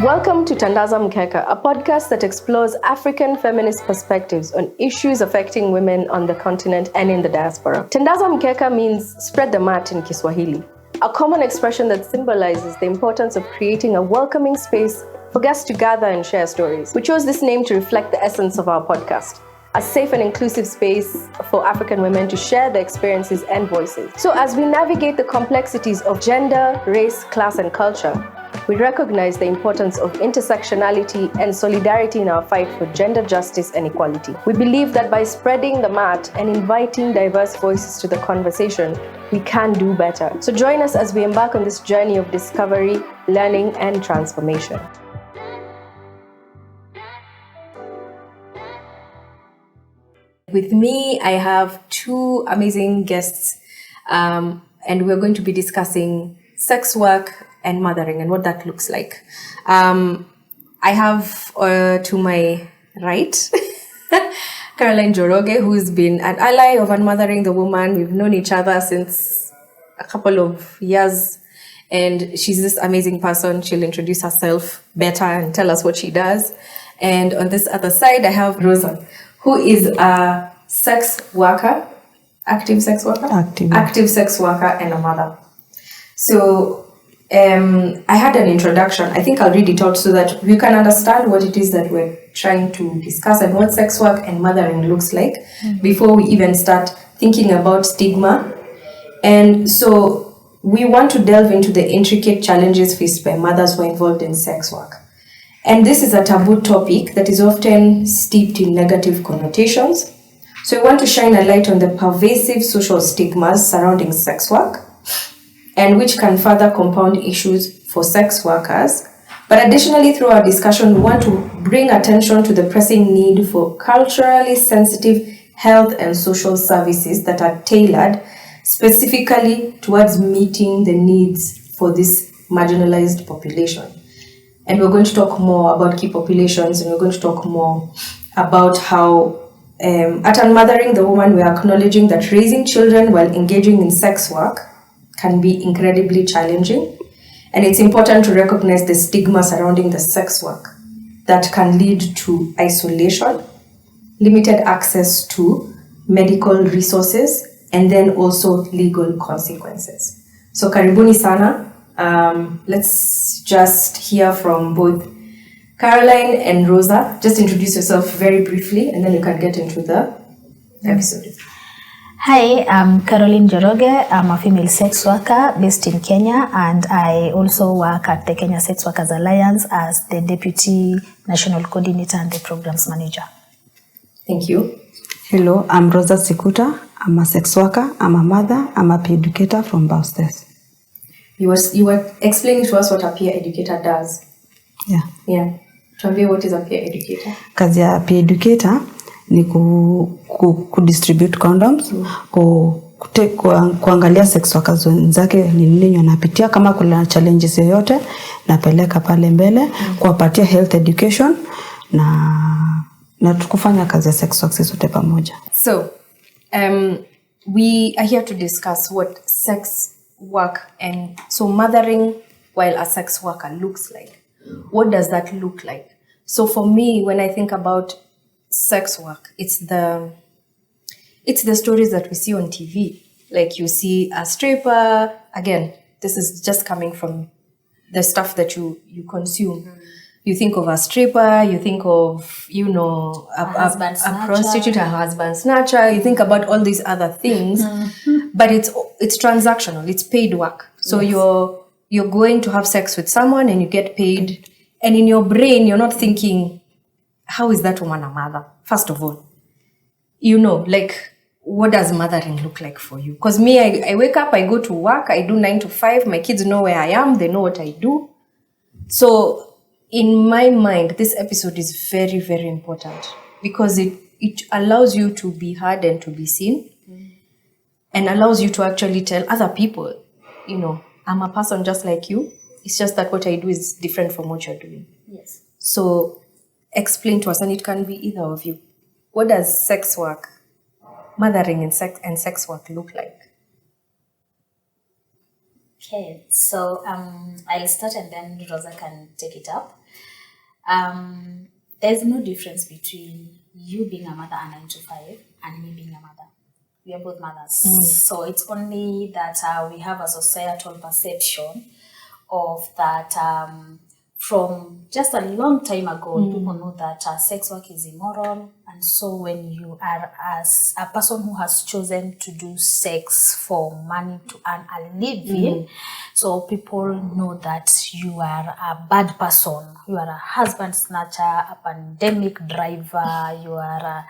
Welcome to Tandaza Mkeka, a podcast that explores African feminist perspectives on issues affecting women on the continent and in the diaspora. Tandaza Mkeka means spread the mat in Kiswahili, a common expression that symbolizes the importance of creating a welcoming space for guests to gather and share stories. We chose this name to reflect the essence of our podcast, a safe and inclusive space for African women to share their experiences and voices. So as we navigate the complexities of gender, race, class, and culture, we recognize the importance of intersectionality and solidarity in our fight for gender justice and equality. We believe that by spreading the mat and inviting diverse voices to the conversation, we can do better. So join us as we embark on this journey of discovery, learning, and transformation. With me, I have two amazing guests, and we're going to be discussing sex work and mothering and what that looks like. I have to my right Caroline Njoroge, who's been an ally of Unmothering the Woman. We've known each other since a couple of years, and she's this amazing person. She'll introduce herself better and tell us what she does. And on this other side, I have Rosa, who is a sex worker, active sex worker and a mother. So I had an introduction. I think I'll read it out so that you can understand what it is that we're trying to discuss and what sex work and mothering looks like before we even start thinking about stigma. And so we want to delve into the intricate challenges faced by mothers who are involved in sex work. And this is a taboo topic that is often steeped in negative connotations. So we want to shine a light on the pervasive social stigmas surrounding sex work, and which can further compound issues for sex workers. But additionally, through our discussion, we want to bring attention to the pressing need for culturally sensitive health and social services that are tailored specifically towards meeting the needs for this marginalized population. And we're going to talk more about key populations, and we're going to talk more about how at Unmothering the Woman, we are acknowledging that raising children while engaging in sex work can be incredibly challenging, and it's important to recognize the stigma surrounding the sex work that can lead to isolation, limited access to medical resources, and then also legal consequences. So karibuni sana. Let's just hear from both Caroline and Rosa. Just introduce yourself very briefly, and then you can get into the episode. Hi, I'm Caroline Njoroge. I'm a female sex worker based in Kenya, and I also work at the Kenya Sex Workers Alliance as the Deputy National Coordinator and the Programs Manager. Thank you. Hello, I'm Rosa Sikuta. I'm a sex worker, I'm a mother, I'm a peer educator from Baustes. You were explaining to us what a peer educator does. Yeah. Tuambie, what is a peer educator? Kazi ya peer educator ni ku-distribute condoms, kuangalia sex workers wenzake ni nini wanapitia, kama kuna challenges yoyote napeleka pale mbele, kuwapatia health education na tukufanya kazi ya sex work sote pamoja. So, we are here to discuss what sex work and so mothering while a sex worker looks like. What does that look like? So for me, when I think about sex work, it's the stories that we see on TV. Like you see a stripper. Again, this is just coming from the stuff that you consume. You think of a stripper, you think of, a prostitute, a husband snatcher, you think about all these other things, but it's transactional, it's paid work. So yes. You're going to have sex with someone and you get paid, and in your brain, you're not thinking, how is that woman a mother? First of all, what does mothering look like for you? Because me, I wake up, I go to work, I do 9 to 5, my kids know where I am, they know what I do. So in my mind, this episode is very, very important because it allows you to be heard and to be seen, and allows you to actually tell other people, I'm a person just like you. It's just that what I do is different from what you're doing. Yes. So explain to us, and it can be either of you. What does sex work, mothering and sex work look like? Okay, so I'll start and then Rosa can take it up. There's no difference between you being a mother a 9 to 5 and me being a mother. We are both mothers. So it's only that we have a societal perception of that from just a long time ago, people know that sex work is immoral. And so when you are as a person who has chosen to do sex for money to earn a living, so people know that you are a bad person. You are a husband snatcher, a pandemic driver, you are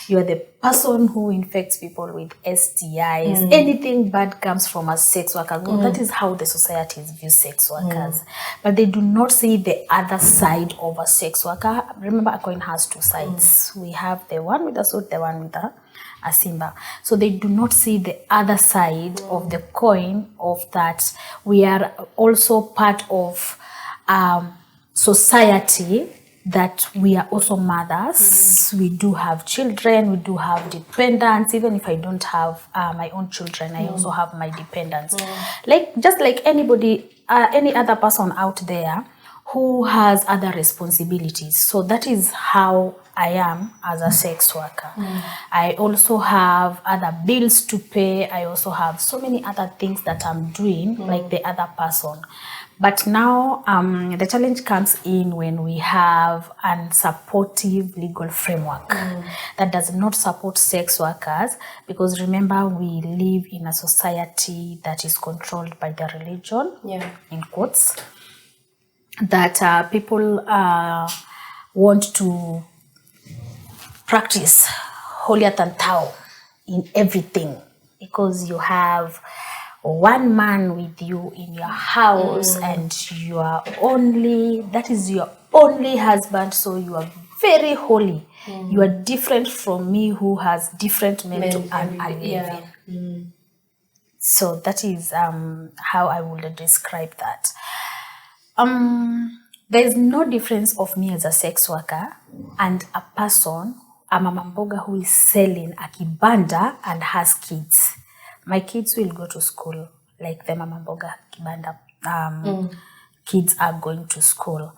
the person who infects people with STIs. Anything bad comes from a sex worker. That is how the societies view sex workers. But they do not see the other side of a sex worker. Remember, a coin has two sides. We have the one with a suit, the one with a simba. So they do not see the other side of the coin, of that we are also part of society, that we are also mothers. We do have children, we do have dependents. Even if I don't have my own children, I also have my dependents. Just like anybody, any other person out there who has other responsibilities. So that is how I am as a sex worker. I also have other bills to pay. I also have so many other things that I'm doing like the other person. But now the challenge comes in when we have a unsupportive legal framework that does not support sex workers, because remember, we live in a society that is controlled by the religion, in quotes, that people want to practice holier than thou in everything, because you have one man with you in your house and that is your only husband, so you are very holy. You are different from me who has different men to earn a living. So that is how I would describe that. There is no difference of me as a sex worker and a person, a mama mboga who is selling a kibanda and has kids. My kids will go to school like the mama mboga kibanda. Kids are going to school.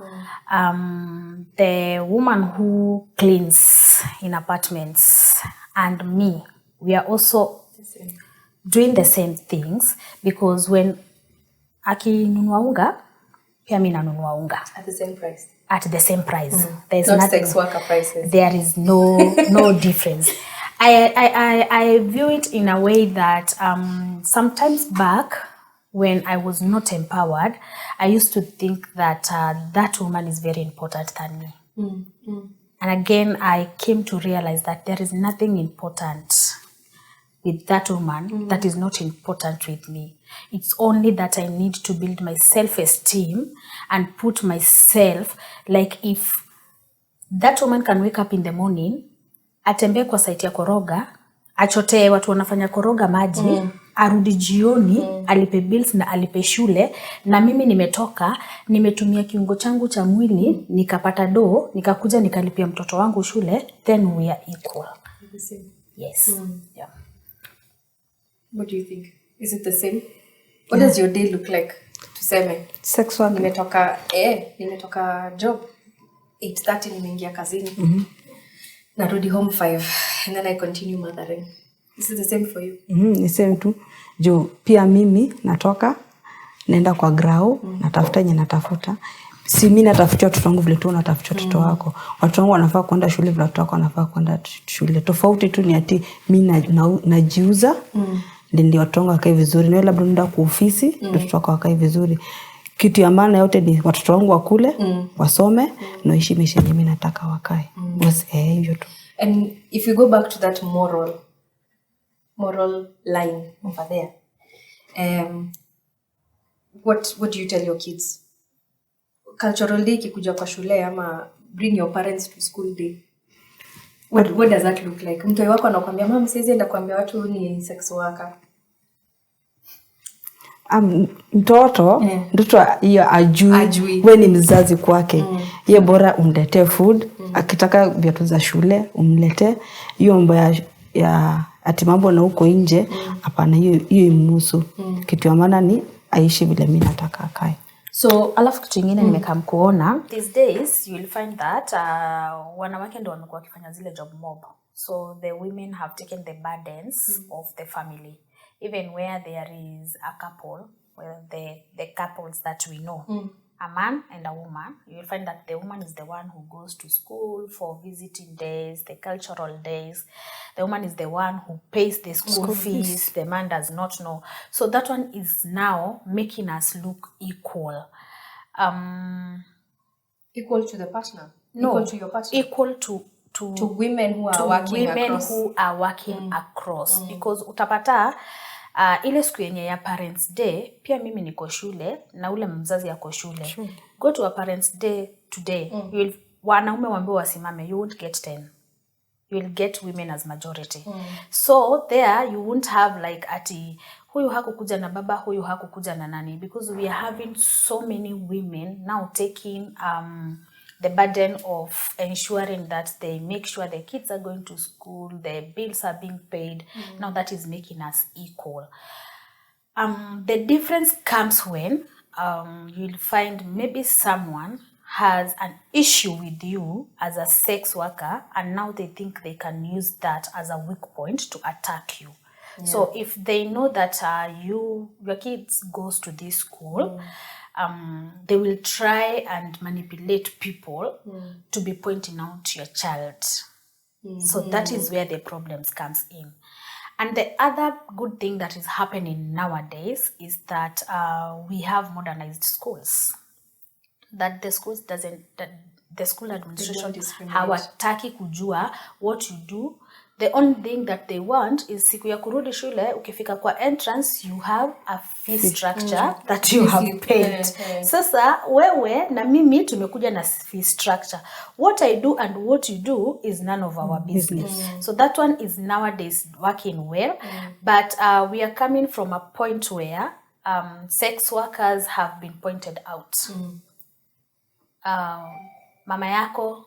The woman who cleans in apartments and me, we are also doing the same things, because when akinunua unga, pia mimi nanunua unga at the same price. At the same price. There's not nothing, sex worker prices. There is no difference. I view it in a way that sometimes back, when I was not empowered, I used to think that that woman is very important than me. And again, I came to realize that there is nothing important with that woman that is not important with me. It's only that I need to build my self-esteem and put myself, like if that woman can wake up in the morning, atembee kwa site ya koroga, achote watu wanafanya koroga maji, arudi jioni, alipe bills na alipe shule, na mimi nimetoka, nimetumia kiungo changu cha mwili, nikapata doo, nikakuja nikalipia mtoto wangu shule, then we are equal. Yes. Yeah. What do you think? Is it the same? What does your day look like? Tuseme sex work. Nimetoka job 8:30, nimeingia kazini. Narudi home 5 and then I continue mothering. Is it the same for you? Ni same tu. Jo pia mimi natoka naenda kwa grau, natafuta yenye natafuta. Si mimi natafutia watoto wangu vile tu natafutia watoto wako. Watoto wangu wanafaa kwenda shule vile watoto wako wanafaa kwenda shule. Tofauti tu ni ati mimi najiuza. Ndio watoto wangu wakae vizuri. Na labda nenda kwa ofisi, watoto wako wakae vizuri. Kitu ya maana yote ni watoto wangu wakule, wasome, na ishi maisha yenye mimi nataka wakae. Basi hivyo tu. And if you go back to that moral line over there, what do you tell your kids? Cultural day kikuja kwa shule ama bring your parents to school day. What does that look like? Mtu wako anakuambia mama siwezi enda kuambia watu ni sex worker. Mtoto hiyo ajui wewe ni mzazi kwake. Yeye bora umletee food, akitaka viatu za shule umletee. Hiyo mambo ya ati mambo na huko nje hapana, hiyo imhusu. Kitu ya maana ni aishi vile mimi nataka akae. So alafu kitu ingine nimekam kuona these days you will find that wanawake ndio wamekuwa wakifanya zile job mob. So the women have taken the burdens of the family, even where there is a couple, well, the couples that we know, a man and a woman, you will find that the woman is the one who goes to school for visiting days, the cultural days. The woman is the one who pays the school fees. The man does not know. So that one is now making us look equal. Equal to the partner? No, equal to your partner? Equal to women who are working across. Who are working across. Because utapata ile siku yenye ya Parents Day, pia mimi niko shule na ule mzazi yako shule. Go to a Parents Day today. Wanaume waambiwa wasimame, you won't get 10. You will get women as majority. So there you won't have like ati huyu hakukuja na baba, huyu hakukuja na nani, because we are having so many women now taking the burden of ensuring that they make sure the kids are going to school, the bills are being paid. Now that is making us equal. The difference comes when you'll find maybe someone has an issue with you as a sex worker, and now they think they can use that as a weak point to attack you. So if they know that your kids goes to this school, they will try and manipulate people to be pointing out your child. So that is where the problems comes in. And the other good thing that is happening nowadays is that we have modernized schools. That the schools the school administration hawataki kujua what you do. The only thing that they want is siku ya kurudi shule, ukifika kwa entrance, you have a fee structure that you have paid. Sasa wewe na mimi tumekuja na fee structure. What I do and what you do is none of our business. So that one is nowadays working well. But we are coming from a point where sex workers have been pointed out. Mama yako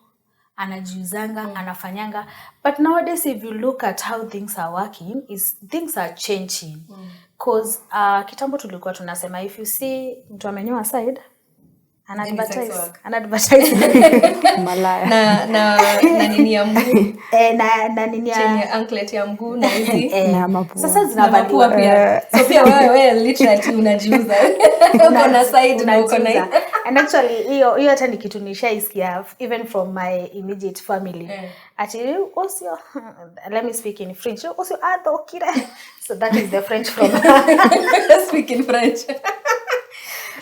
anajiuzanga, anafanyanga. But nowadays, if you look at how things are working, things are changing. Because kitambo tulikuwa tunasema, if you see mtu amenyoa side, anadvertise malaya na nini ya mguu na nini ya chenye anklet ya mguu na hizi na mapua. Sasa zinavaliwa pia. So pia wewe literally unajiuza. Uko na side na uko na and actually hiyo hata ni kitu nishaisikia even from my immediate family. Actually also let me speak in French. Also kire. So that is the French from speak in French.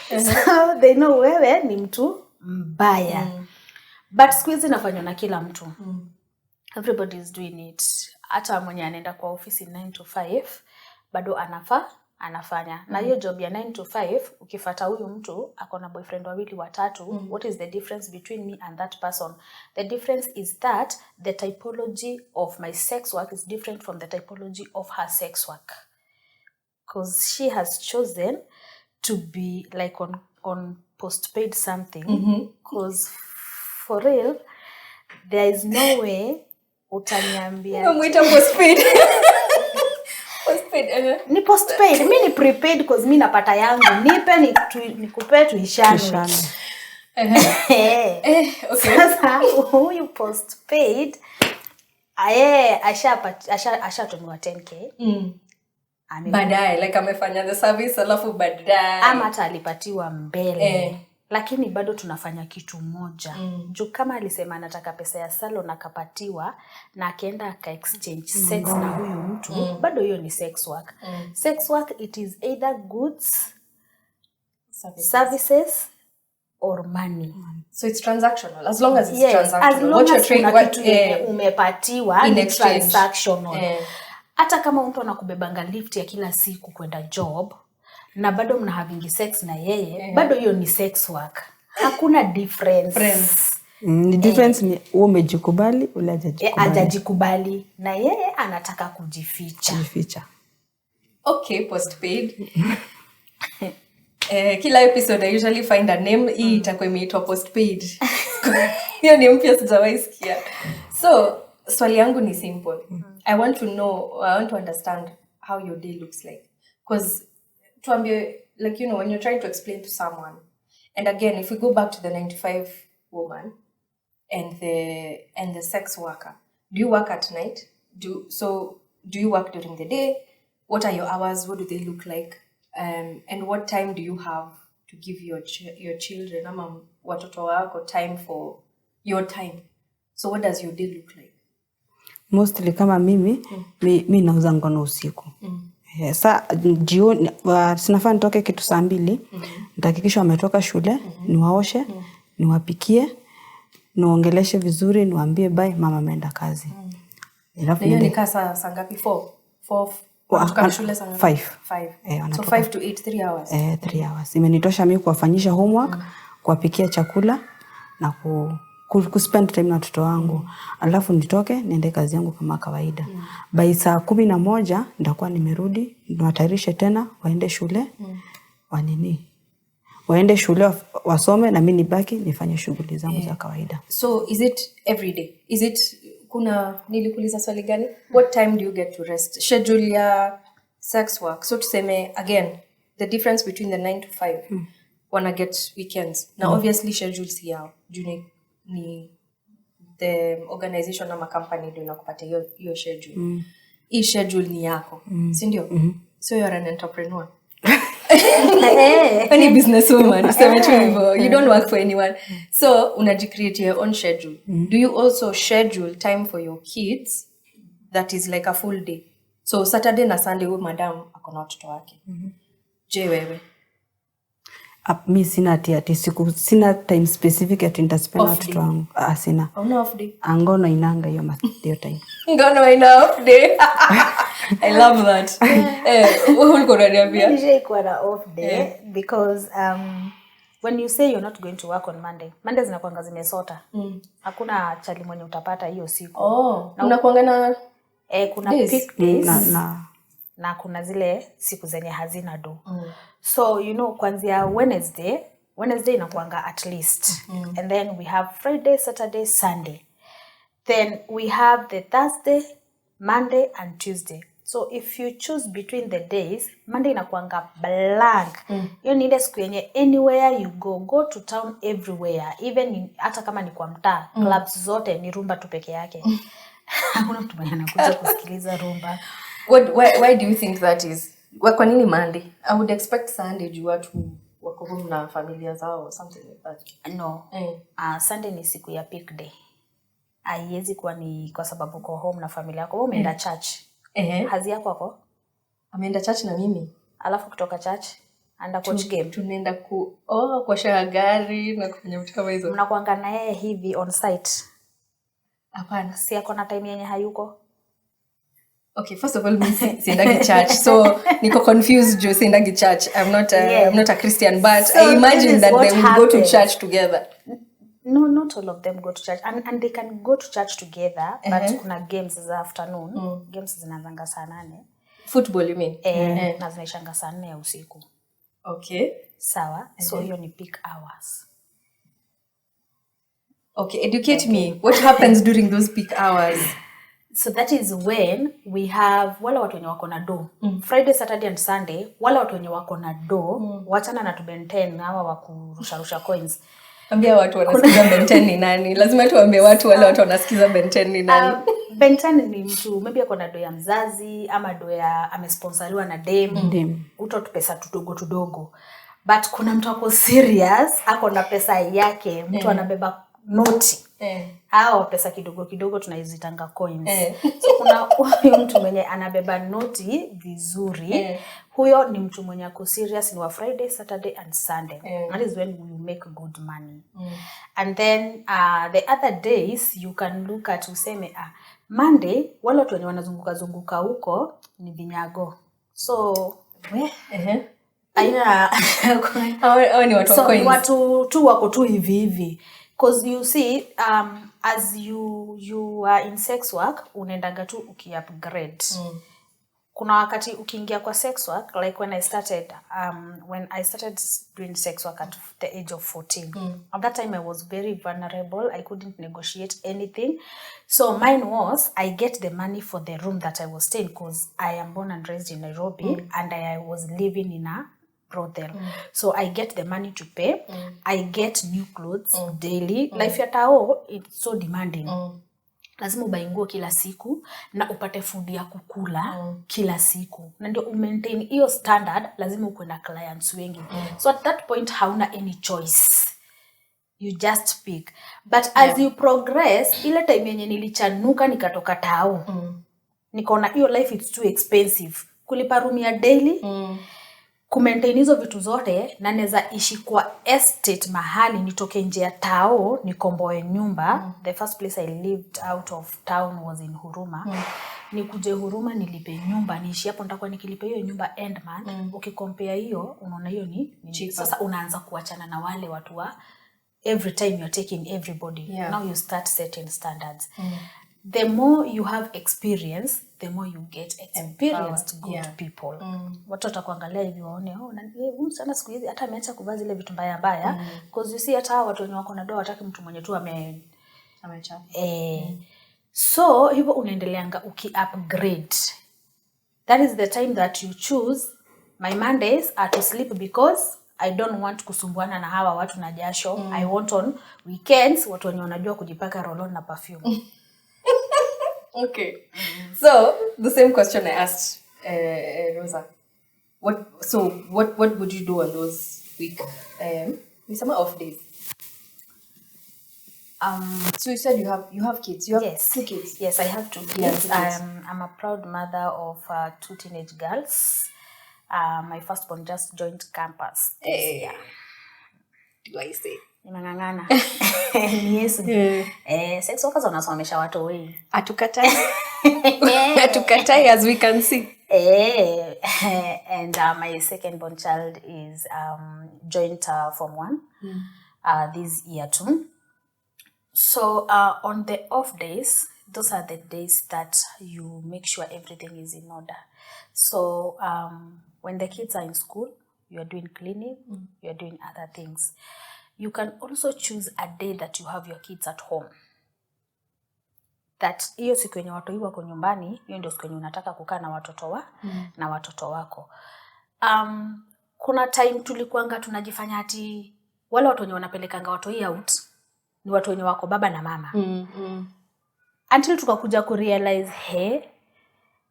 So they know wewe ni mtu mbaya. But siku hizi inafanywa na kila mtu. Everybody is doing it. Hata mwenye anaenda kwa ofisi 9 to 5 bado anafanya. Na hiyo job ya 9 to 5 ukifuata huyu mtu akona boyfriend wawili watatu, what is the difference between me and that person? The difference is that the typology of my sex work is different from the typology of her sex work. Because she has chosen to be like on postpaid something. Because for real, there is no way utaniambia Mwita postpaid. Postpaid, ni postpaid, mimi ni prepaid because mimi napata yangu. Nipe nikupe tuishane. Okay. Sasa huyu postpaid ashatumiwa 10k. Baadaye like amefanya the service alafu baadaye ama hata alipatiwa mbele. Lakini bado tunafanya kitu moja. Juu kama alisema anataka pesa ya salon akapatiwa na akaenda aka exchange sex na huyu mtu, bado hiyo ni sex work. Sex work, it is either goods, services or money. So it's transactional as long as it's transactional. As long as umepatiwa ni transactional. Hata kama mtu anakubebanga lift ya kila siku kwenda job na bado mna having sex na yeye, bado hiyo ni sex work. Hakuna difference. The difference ni wewe umejikubali, ule hajajikubali na yeye anataka kujificha. Okay, postpaid. Kila episode I usually find a name. Hii itakuwa imeitwa postpaid. Hiyo ni mpya sijawahi sikia. So, swali yangu ni simple. I want to understand how your day looks like. Because tuambie, like, you know, when you're trying to explain to someone, And again, if we go back to the 9 to 5 woman and the sex worker, do you work at night? Do you work during the day? What are your hours? What do they look like? And what time do you have to give your children ama watoto wako time for your time? So what does your day look like? Mostly kama mimi nauza ngono usiku. Sa jioni sinafaa nitoke kitu saa 2, nitahakikisha wametoka shule, niwaoshe, niwapikie, niwaongeleshe vizuri, niwaambie bye, mama ameenda kazi. Alafu hiyo ni saa ngapi? 4 kutoka shule saa ngapi? 5. So 5 to 8, 3 hours. 3 hours. Imenitosha mimi kuwafanyisha homework, kuwapikia chakula na kuspend time na watoto wangu. Alafu nitoke niende kazi yangu kama kawaida. By saa 11 nitakuwa nimerudi, niwatayarishe tena waende shule. Waende shule wasome na mimi nibaki nifanye shughuli zangu za kawaida. So is it every day? Is it nilikuuliza swali gani? What time do you get to rest? Schedule ya sex work. So tuseme again, the difference between the 9 to 5 wanna get weekends. Now obviously schedules yao. Ni the organization ama company ndio inakupatia hiyo schedule. Hii schedule ni yako. Si ndio? So you're an entrepreneur. Any businesswoman, you don't work for anyone. So unajicreate your own schedule. Do you also schedule time for your kids that is like a full day? So Saturday na Sunday huyu madam akona watoto wake. Je wewe? Mi sina siku sina time specific ati nitaspend na watoto wangu. Sina. Una off day? Ngono inanga hiyo time. Ngono ina off day. I love that. Ulikuwa unaniambia? Nilikuwa na off day because when you say you're not going to work on Monday zinakuanga zimesota. Hakuna chali mwenye utapata hiyo siku. Unakuanga na kuna peak days na kuna zile siku zenye hazina do. So kuanzia Wednesday inakuanga at least. And then we have Friday, Saturday, Sunday. Then we have the Thursday, Monday and Tuesday. So if you choose between the days, Monday inakuanga blank. Hiyo ni ile siku yenye anywhere you go to town everywhere. Even hata kama ni kwa mtaa, clubs zote ni rumba tu peke yake. Hakuna mtu mwenye anakuja kusikiliza rumba. Why do you think that is? Kwa nini Monday? I would expect Sunday juu watu wako home na familia zao or something like that. No. Sunday ni siku ya peak day. Haiwezi kuwa ni kwa sababu uko home na familia yako. Wewe umeenda church. Hazi yako hapo? Ameenda church na mimi. Alafu kutoka church anda coach game. Tunaenda kwa shara gari na kufanya vitu kama hizo. Mnakuanga na yeye hivi on site. Hapana, si yako na time yenye hayuko. Okay, first of all, me siendagi church. So niko confused jo siendagi church. I'm not a Christian, but so I imagine that they will go to church together. No, not all of them go to church. And they can go to church together, but kuna games this afternoon. Games zinaanza saa 8. Football you mean? Na zinaishanga saa 4 ya usiku. Okay. Sawa. So hiyo ni peak hours. Okay, educate me. What happens during those peak hours? So that is when we have wale watu wenye wako na do. Friday, Saturday and Sunday, wale watu wenye wako na do, wachana na tu Ben 10 hawa wa kurusha coins. Ambia watu wanasikiza Ben 10 ni nani? Lazima tuambie watu wale watu wanasikiza Ben 10 ni nani? Ben 10 ni mtu maybe ako na do ya mzazi ama do ya amesponsoriwa na dem. Uto pesa tudogo. But kuna mtu ako serious, ako na pesa yake, mtu anabeba noti. Hao pesa kidogo tunaizitanga coins. So kuna huyo mtu mwenye anabeba noti vizuri. Huyo ni mtu mwenye ako serious ni wa Friday, Saturday and Sunday. That is when we make good money. And then the other days you can look at useme Monday wale watu wenye wanazunguka huko ni vinyago. So aina ni watu so watu tu wako tu hivi. Because you see, as you are in sex work, unaendaga tu uki-upgrade. Kuna wakati ukiingia kwa sex work, like when I started doing sex work at the age of 14. At that time, I was very vulnerable. I couldn't negotiate anything. So mine was, I get the money for the room that I was staying because I am born and raised in Nairobi and I was living in a brothel. So I get the money to pay. I get new clothes daily. Life ya tao, it's so demanding. Lazima ubuy nguo kila siku na upate food ya kukula kila siku. Na ndio maintain hiyo standard, lazima uwe na clients wengi. So at that point hauna any choice. You just pick. But as you progress, ile time yenye nilichanuka nikatoka tao. Nikaona hiyo life it's too expensive. Kulipa room ya daily, kumaintain hizo vitu zote, na neza ishi kwa estate mahali nitoke nje ya tao nikomboe nyumba. The first place I lived out of town was in Huruma. Nikuje Huruma nilipe nyumba, niishi hapo nitakuwa nikilipa hiyo nyumba end month. Ukicompare hiyo unaona hiyo ni sasa unaanza kuachana na wale watu wa every time you're taking everybody. Now you start setting standards. The more you have experience, the more you get experienced good people. Watu watakuangalia hivi waone, huyu sana siku hizi hata ameacha kuvaa zile vitu mbaya mbaya, because you see hata watu wenye wako na doa wataki mtu mwenye tu amecha. So hivyo unaendeleanga uki-upgrade. That is the time that you choose. My Mondays are to sleep because I don't want kusumbuana na hawa watu na jasho. I want on weekends watu wenye wanajua kujipaka roll-on na perfume. Okay. So the same question I asked Rosa. What would you do on those summer off days? So you said you have kids. You have 2 kids. Yes, I have 2 kids. I'm a proud mother of 2 teenage girls. My firstborn just joined campus. Do I say? Nimangangana. Yes. Sex workers wanasomesha watu wengi. Atukatai. Atukatai, as we can see. And my second-born child is joined Form 1 this year too. So on the off days, those are the days that you make sure everything is in order. So when the kids are in school, you are doing cleaning, you are doing other things. You can also choose a day that you have your kids at home. That hiyo siku yenye watu wako nyumbani, hiyo ndio siku yenye unataka kukaa na watoto wako. Kuna time tulikuanga tunajifanya ati wale watu wenye wanapelekanga watu out ni watu wenye wako baba na mama. Until tukakuja kurealize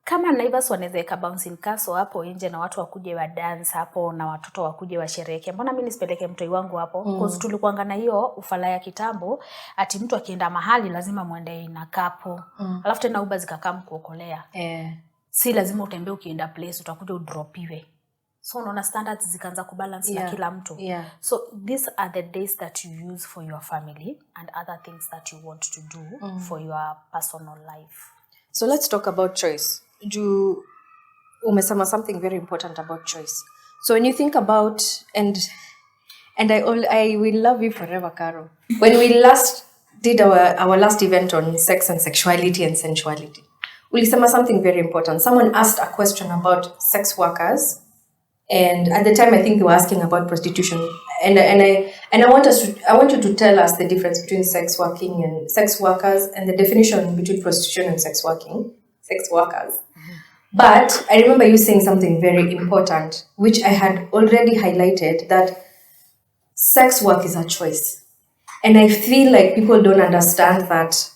kama Naivas wanaweza bouncing castle hapo nje na watu wakuje wa dance hapo na watoto wakuje wa sherehe. Mbona mimi nisipeleke mtoi wangu hapo? Because tulikuanga na hiyo ufala ya kitambo ati mtu akienda mahali lazima muende na kapo. Alafu tena Uber zikakaa kuokolea. Si lazima utembee ukienda place utakuja udropiwe. So unaona standards zikaanza kubalance na kila mtu. So these are the days that you use for your family and other things that you want to do for your personal life. So let's talk about choice. Umesema something very important about choice. So when you think about and I will love you forever, Caro. When we last did our last event on sex and sexuality and sensuality, ulisema something very important. Someone asked a question about sex workers, and at the time I think they were asking about prostitution. And I want you to tell us the difference between sex working and sex workers and the definition between prostitution and sex workers. But I remember you saying something very important, which I had already highlighted, that sex work is a choice. And I feel like people don't understand that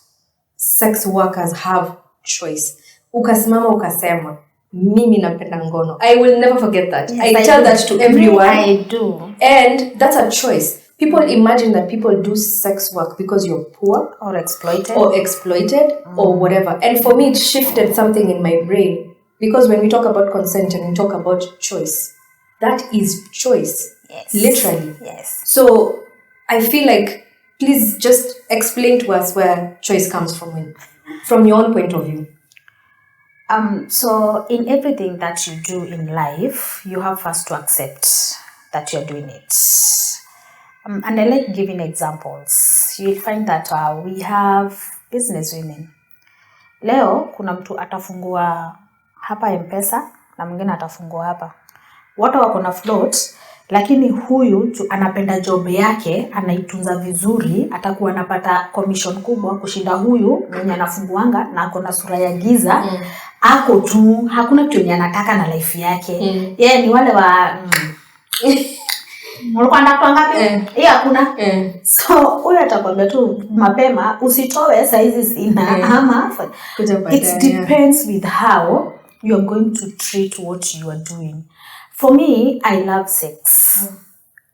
sex workers have choice. Ukasimama ukasema, mimi napenda ngono. I will never forget that. Yes, I tell that to everyone. I do. And that's a choice. People imagine that people do sex work because you're poor. Or exploited. Or whatever. And for me, it shifted something in my brain. Because when we talk about consent and we talk about choice, that is choice. Yes. Literally. Yes. So I feel like, please just explain to us where choice comes from your own point of view. So in everything that you do in life, you have first to accept that you're doing it. And I like giving examples. You'll find that we have business women. Leo, kuna mtu atafungua hapa M-Pesa na mwingine atafungua hapa. Wote wako na float, lakini huyu anapenda job yake, anaitunza vizuri, atakuwa anapata commission kubwa kushinda huyu mwenye anafunguanga na ako na sura ya giza. Ako tu, hakuna kitu yenye anataka na life yake. Yeye ni wale wa Ulikuwa ndakutoa ngapi? Hakuna. So huyo atakwambia tu mapema usitoe saizi sina ama it depends with how you are going to treat what you are doing. For me, I love sex.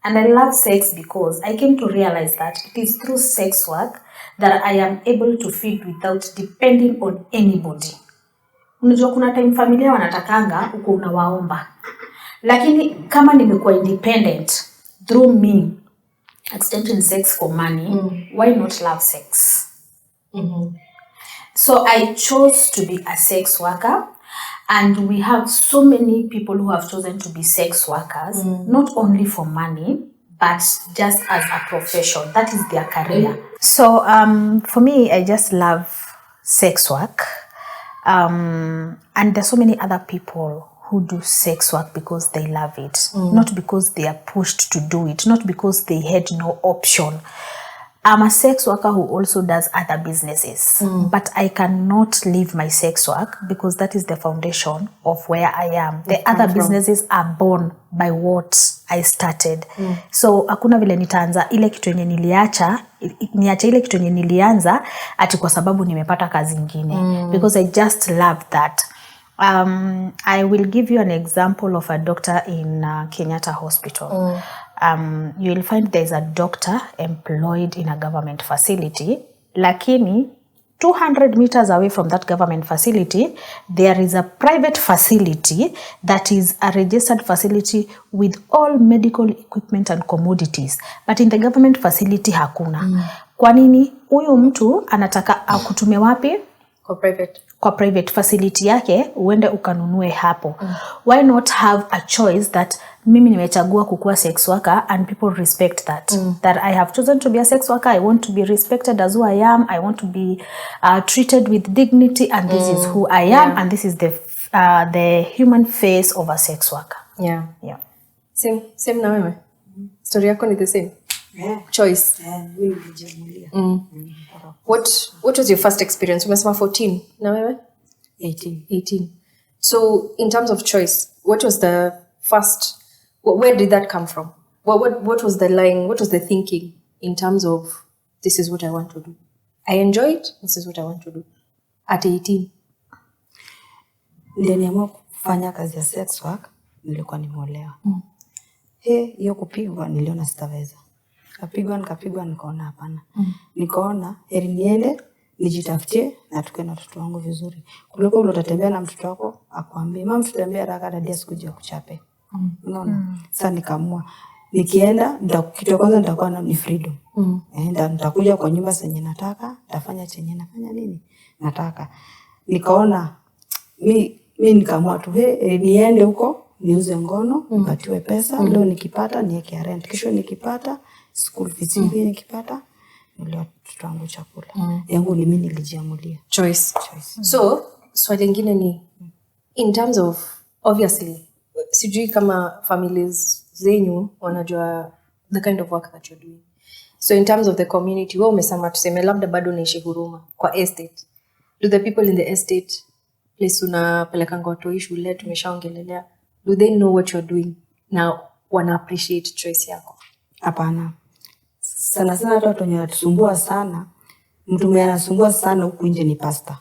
And I love sex because I came to realize that it is through sex work that I am able to feed without depending on anybody. Unajua kuna time familia wanatakanga uko unawaomba. Lakini kama nimekuwa independent through me extending sex for money, why not love sex? So I chose to be a sex worker, and we have so many people who have chosen to be sex workers, not only for money, but just as a profession. That is their career. So for me, I just love sex work. And there's so many other people who do sex work because they love it, not because they are pushed to do it, not because they had no option. I'm a sex worker who also does other businesses, but I cannot leave my sex work because that is the foundation of where I am. The other businesses are born by what I started. So hakuna vile nitaanza ile kitu yenye niliacha, niacha ile kitu yenye nilianza ati kwa sababu nimepata kazi nyingine, because I just love that. I will give you an example of a doctor in Kenyatta Hospital. You will find there is a doctor employed in a government facility, lakini 200 meters away from that government facility, there is a private facility that is a registered facility with all medical equipment and commodities. But in the government facility hakuna. Kwa nini? Huyu mtu anataka akutume wapi? Kwa private facility yake uende ukanunue hapo. Why not have a choice that mimi nimechagua kukuwa sex worker and people respect that. That I have chosen to be a sex worker. I want to be respected as who I am. I want to be treated with dignity, and this is who I am, and this is the human face of a sex worker. Yeah. Same na wewe. Story yako ni the same. Choice. What was your first experience? Umesema 14. Na wewe? 18. So in terms of choice, what was the first, where did that come from? What was the line, what was the thinking in terms of this is what I want to do? I enjoy it, this is what I want to do. At 18. Niliamua kufanya kazi ya sex work, nilikuwa nimeolewa. Hiyo kupigwa niliona sitaweza. Nikapigwa nikaona hapana. Nikaona heri niende nijitafutie na tukae na watoto wangu vizuri. Kuliko utatembea na mtoto wako akwambie mama tutembea haraka dada sikuje kuchape. Unaona? Sasa nikaamua nikienda kitu kwanza nitakuwa na freedom. Nitakuja kwa nyumba zenye nataka, nitafanya chenye nafanya nini nataka. Nikaona mimi nikaamua tu niende huko niuze ngono, nipatiwe pesa, leo nikipata niweke rent, kesho nikipata school fees, nikipata nilio watoto wangu chakula. Yangu ni mimi nilijiamulia. Choice. So, swali lingine ni in terms of obviously sijui kama families zenyu wanajua the kind of work that you're doing. So in terms of the community, wewe umesema tuseme labda bado unaishi Huruma kwa estate. Do the people in the estate place unapeleka watu shule tumeshaongelelea, do they know what you're doing? Now wana appreciate choice yako? Hapana. Sana hata watu wenye wanatusumbua sana, mtu mwenye anasumbua sana huku nje ni pastor.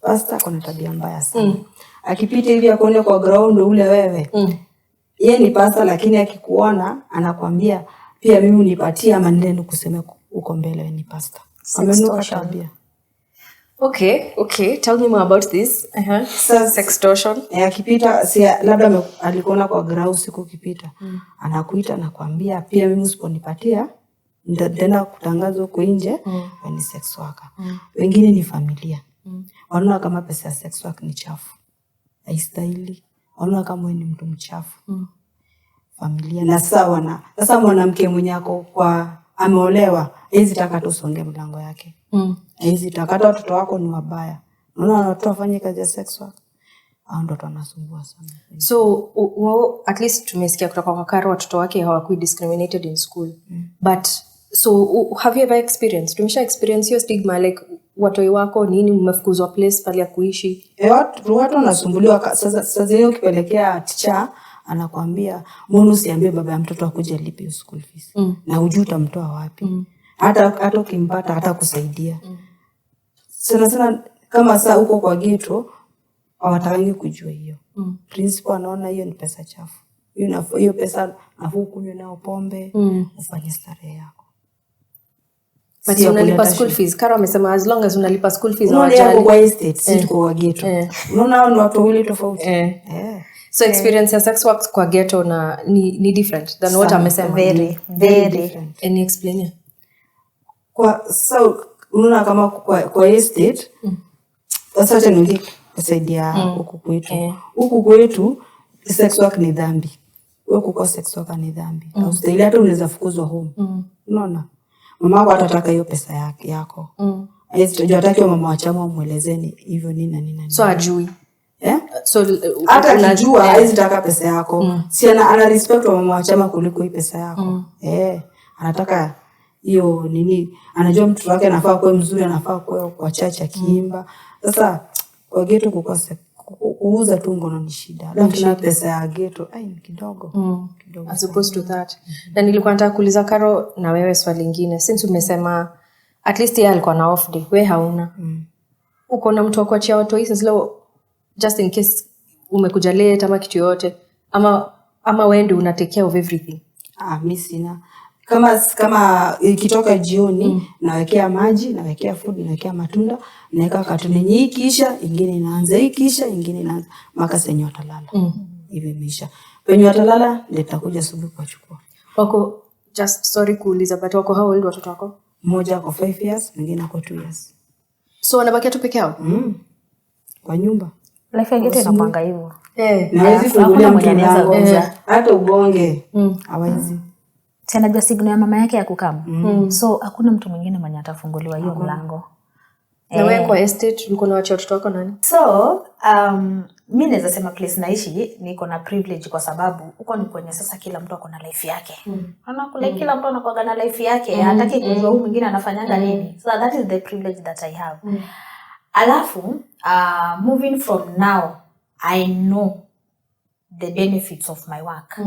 Pastor kuna tabia mbaya sana. Akipita hivi akuone kwa ground ule wewe. Yeye ni pastor lakini akikuona anakuambia pia mimi unipatie ama nende kusema uko mbele wewe ni pastor. Amenuka tabia. Okay. Tell me more about this. Sextortion. Akipita si labda alikuona kwa ground siku ukipita. Anakuita na kuambia pia mimi usiponipatia nitaenda kutangaza huko nje wewe ni sex worker. Wengine ni familia. Wanaona kama pesa ya sex work ni chafu. Haistahili. Wanaona kama wewe ni mtu mchafu. Familia na sasa mwanamke mwenye ako kwa ameolewa, hizi taka tusonge mlango yake. Hizi takata watoto wako ni wabaya. Unaona watoto wafanye kazi ya sex work. Hao ndio wanasumbua sana. So at least tumesikia kutoka kwa Karo watoto wake hawakui discriminated in school. But so have you ever experienced? Tumesha experience hiyo stigma like watoi wako nini mmefukuzwa place pale ya kuishi? Watu wanasumbuliwa sasa zile ukipelekea teacher anakuambia mbona usiambie baba ya mtoto akuje alipe school fees na ujui utamtoa wapi. Hata ukimpata hata kusaidia. Sana kama saa huko kwa ghetto hawatakangi kujua hiyo. Principal anaona hiyo ni pesa chafu. Hiyo pesa nafuu kunywa nao pombe, ufanye starehe yako. But unalipa school fees. Karo amesema as long as unalipa school fees hawajali. Kwa estate, si kwa ghetto. Unaona ni watu wawili tofauti. So experience ya sex work kwa ghetto na ni different than what amesema. Very different. Any explain? Unaona kama kwa estate, sasa ni kusaidia huku kwetu. Huku kwetu sex work ni dhambi. Wewe kuko sex work ni dhambi. Ustahili hata unaweza fukuzwa home. Unaona? Mama wako atataka hiyo pesa yako. Hataki mama wa chama muelezeni hivyo nini na nini. So ajui. So hata anajua haizi taka pesa yako. Si ana respect wa mama wa chama kuliko hii pesa yako. Anataka hiyo nini, anajua mtoto wake anafaa kuwa mzuri, anafaa kuwa kwa chacha kiimba. Sasa kwa ghetto kukose kuuza tu ngono ni shida. Lakini pesa ya ghetto kidogo. As opposed to that. Na nilikuwa nataka kuuliza Karo na wewe swali lingine. Since umesema at least yeye alikuwa na off day, wewe hauna. Uko na mtu wa kuachia watu hizo leo just in case umekuja late ama kitu yote ama wewe ndio una take care of everything? Mimi sina. Kama ikitoka jioni nawekea maji, nawekea food, nawekea matunda, naweka katuni hii kisha ingine inaanza, hii kisha ingine inaanza mpaka senyo atalala. Hivi imeisha. Penye atalala nitakuja asubuhi kuchukua. Wako just sorry kuuliza but wako how old watoto wako? Mmoja ako 5 years, mwingine ako 2 years. So wanabakia tu peke yao? Kwa nyumba. Life ya ghetto inakuanga hivyo. Na hizi fungulia mtu mlango. Hata ugonge. Hawezi. Tena jua signal ya mama yake ya kukamu. So hakuna mtu mwingine mwenye atafunguliwa hiyo mlango. Na wewe kwa estate ulikuwa na watoto wako nani? So mimi naweza sema place naishi niko na privilege kwa sababu huko ni kwenye sasa kila mtu ako na life yake. Kule kila mtu anakuwa na life yake, hataki kujua huyu mwingine anafanyanga nini. So that is the privilege that I have. Alafu moving from now I know the benefits of my work.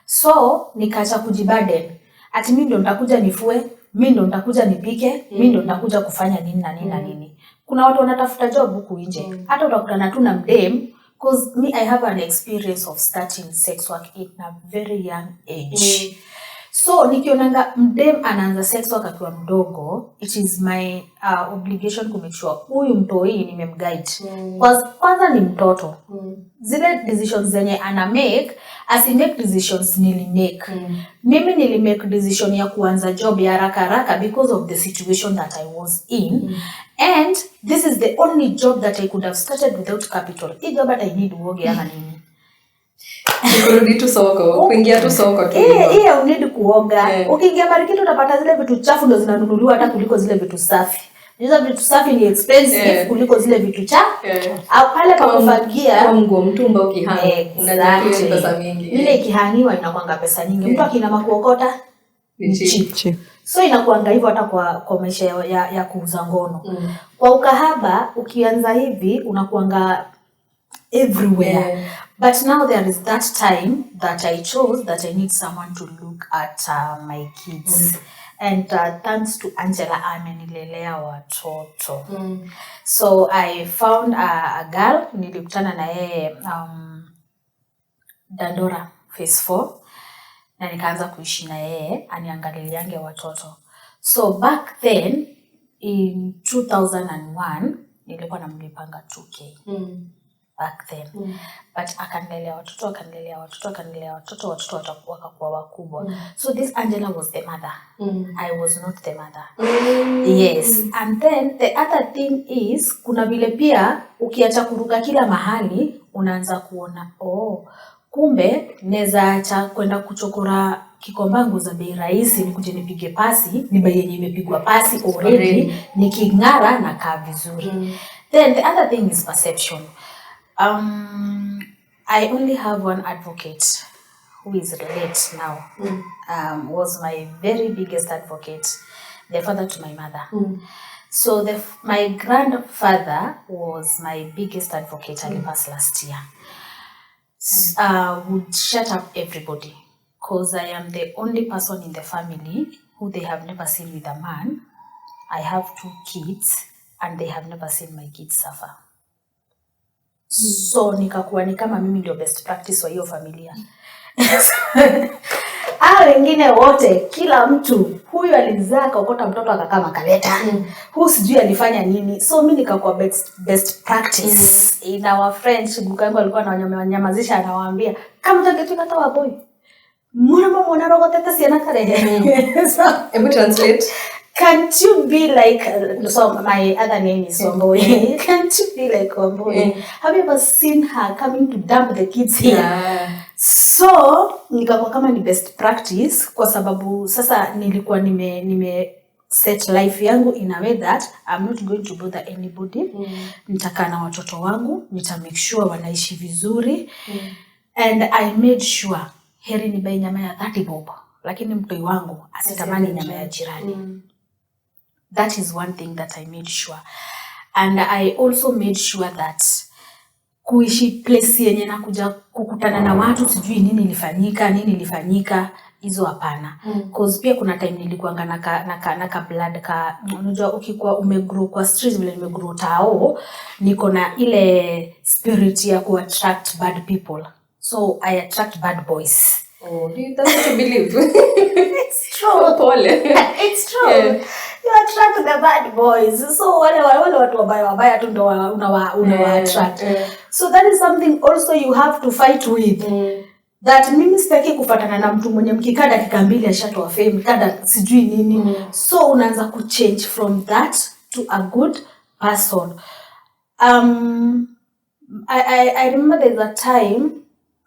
So nikaacha kujiburden. Ati mimi ndo nitakuja nifue, mimi ndo nitakuja nipike, mimi ndo nitakuja kufanya nini na nini na nini. Kuna watu wanatafuta job huku nje. Hata utakutana tu na mdem because me I have an experience of starting sex work in a very young age. So nikionanga mdem anaanza sex work akiwa mdogo, it is my obligation to make sure huyu mtoi nimemguide. Kwanza ni mtoto. Zile decisions zenye ana make, make decisions nilimake. Mimi nilimake decision ya kuanza job ya haraka because of the situation that I was in. And this is the only job that I could have started without capital. Hii job I need uoge ama nini. Kurudi tu soko, kuingia tu soko tu. Unidi kuoga. Ukiingia marikiti utapata zile vitu chafu ndo zinanunuliwa hata kuliko zile vitu safi. Hizo vitu safi ni expensive kuliko zile vitu chafu. Au pale pa kufagia kwa nguo mtumba ukihanga unalipa pesa mingi. Ile ikihangiwa inakuanga pesa nyingi. Mtu akina kuokota ni cheap. So inakuanga hivyo hata kwa maisha ya kuuza ngono. Kwa ukahaba ukianza hivi unakuanga everywhere. But now there is that time that I chose that I need someone to look at my kids. And thanks to Angela amenilelea watoto. So I found a girl, nilikutana na yeye Dandora phase 4 na nikaanza kuishi na yeye aniangaliliange watoto. So back then in 2001 nilikuwa namlipanga 2K. Back then. But akanilelea watoto wakakuwa wakubwa. So this Angela was the mother. I was not the mother. Yes. And then the other thing is kuna vile pia ukiacha kuruka kila mahali unaanza kuona kumbe neza acha kwenda kuchokora kikombangu za bei rahisi nikuje nipige pasi, ni bei yenye imepigwa pasi already, nikingara na kaa vizuri. Then the other thing is perception. I only have one advocate who is late now. Was my very biggest advocate, the father to my mother. So my grandfather was my biggest advocate. I passed last year. would shut up everybody, because I am the only person in the family who they have never seen with a man. I have 2 kids and they have never seen my kids suffer. So nikakuwa ni kama mimi ndio best practice wa hiyo familia. Wengine wote, kila mtu, huyu alizaa kokota mtoto akakama kaleta. Huyu sijui alifanya nini. So mimi nikakuwa best practice. In our friendship, mkangu alikuwa ananyamazisha, anawaambia, kama mtagetu kata wa boy. Mwana rogo teta siana kare. So, able translate. Can't you be like, so my other name is Wamboy. Can't you be like Wamboy? Have you ever seen her coming to dump the kids here? Yeah. So, nikakuwa kama ni best practice, kwa sababu sasa nilikuwa nime set life yangu in a way that I'm not going to bother anybody. Nitakaa na watoto wangu, nita make sure wanaishi vizuri. And I made sure heri ni bei nyama ya 30 bob, lakini mtoi wangu asitamani nyama ya jirani. That is one thing that I made sure. And I also made sure that kuishi place yenye na kuja kukutana na watu sijui nini ilifanyika hizo hapana. Cause pia kuna time nilikuanga na blood ka, unajua ukikuwa umegrow kwa street vile nimegrow tao, niko na ile spirit ya ku attract bad people. So I attract bad boys. Oh, that's what you believe. It's true. It's true. Yeah. You attract the bad boys. So wale watu wabaya tu ndo unawa attract. So that is something also you have to fight with. That mimi sitaki kufuatana na mtu mwenye mkikaa dakika 2 ashatoa fame, kada sijui nini. So unaanza ku change from that to a good person. I remember there's a time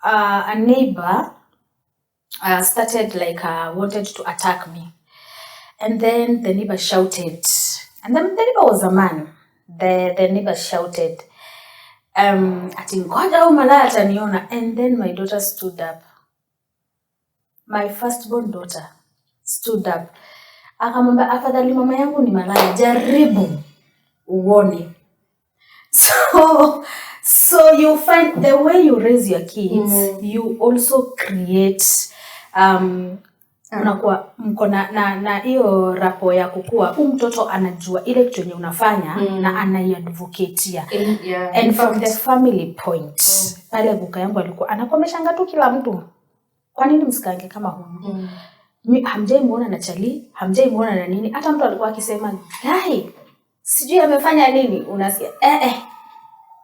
a neighbor started like wanted to attack me. And then the neighbor shouted. And then the neighbor was a man. The neighbor shouted, ati ngoja au malaya ataniona. And then my daughter stood up. My firstborn daughter stood up. Akamwambia, afadhali mama yangu ni malaya, jaribu uone. So you find the way you raise your kids, you also create unakuwa mko na hiyo rapo ya kukua. Mtoto anajua ile kitu yenye unafanya na anaiadvocatea. And from the family point, pale buka yangu alikuwa anakomeshanga tu kila mtu. Kwa nini msikange kama huyu? Hamjai muona na chali, hamjai muona na nini. Hata mtu alikuwa akisema, "Hai, sijui amefanya nini?" Unasikia,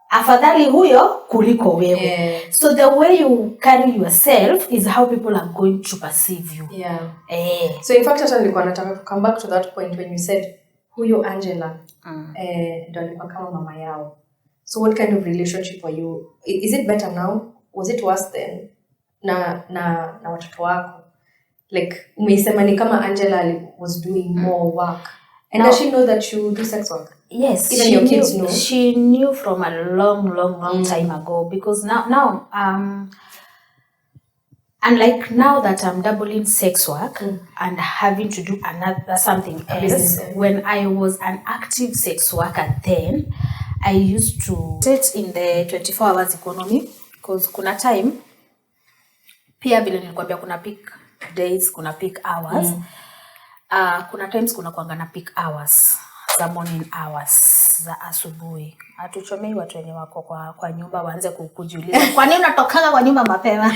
afadhali huyo kuliko wewe. So the way you carry yourself is how people are going to perceive you. So in fact hata nilikuwa nataka come back to that point when you said huyo Angela ndo alikuwa kama mama yao. So what kind of relationship were you? Is it better now? Was it worse then? Na watoto wako? Like umeisema ni kama Angela was doing more work. And does she know that you do sex work? Yes, even your kids know. She knew from a long time ago, because now and like now that I'm doubling sex work and having to do another something else. When I was an active sex worker then, I used to sit in the 24 hours economy, because kuna time pia vile nilikwambia kuna peak days, kuna peak hours. Kuna times kuna kuanga na peak hours, za morning hours za asubuhi. Hatuchomei watu wenye wako kwa nyumba waanze kujiuliza kwa nini unatokaga kwa nyumba mapema.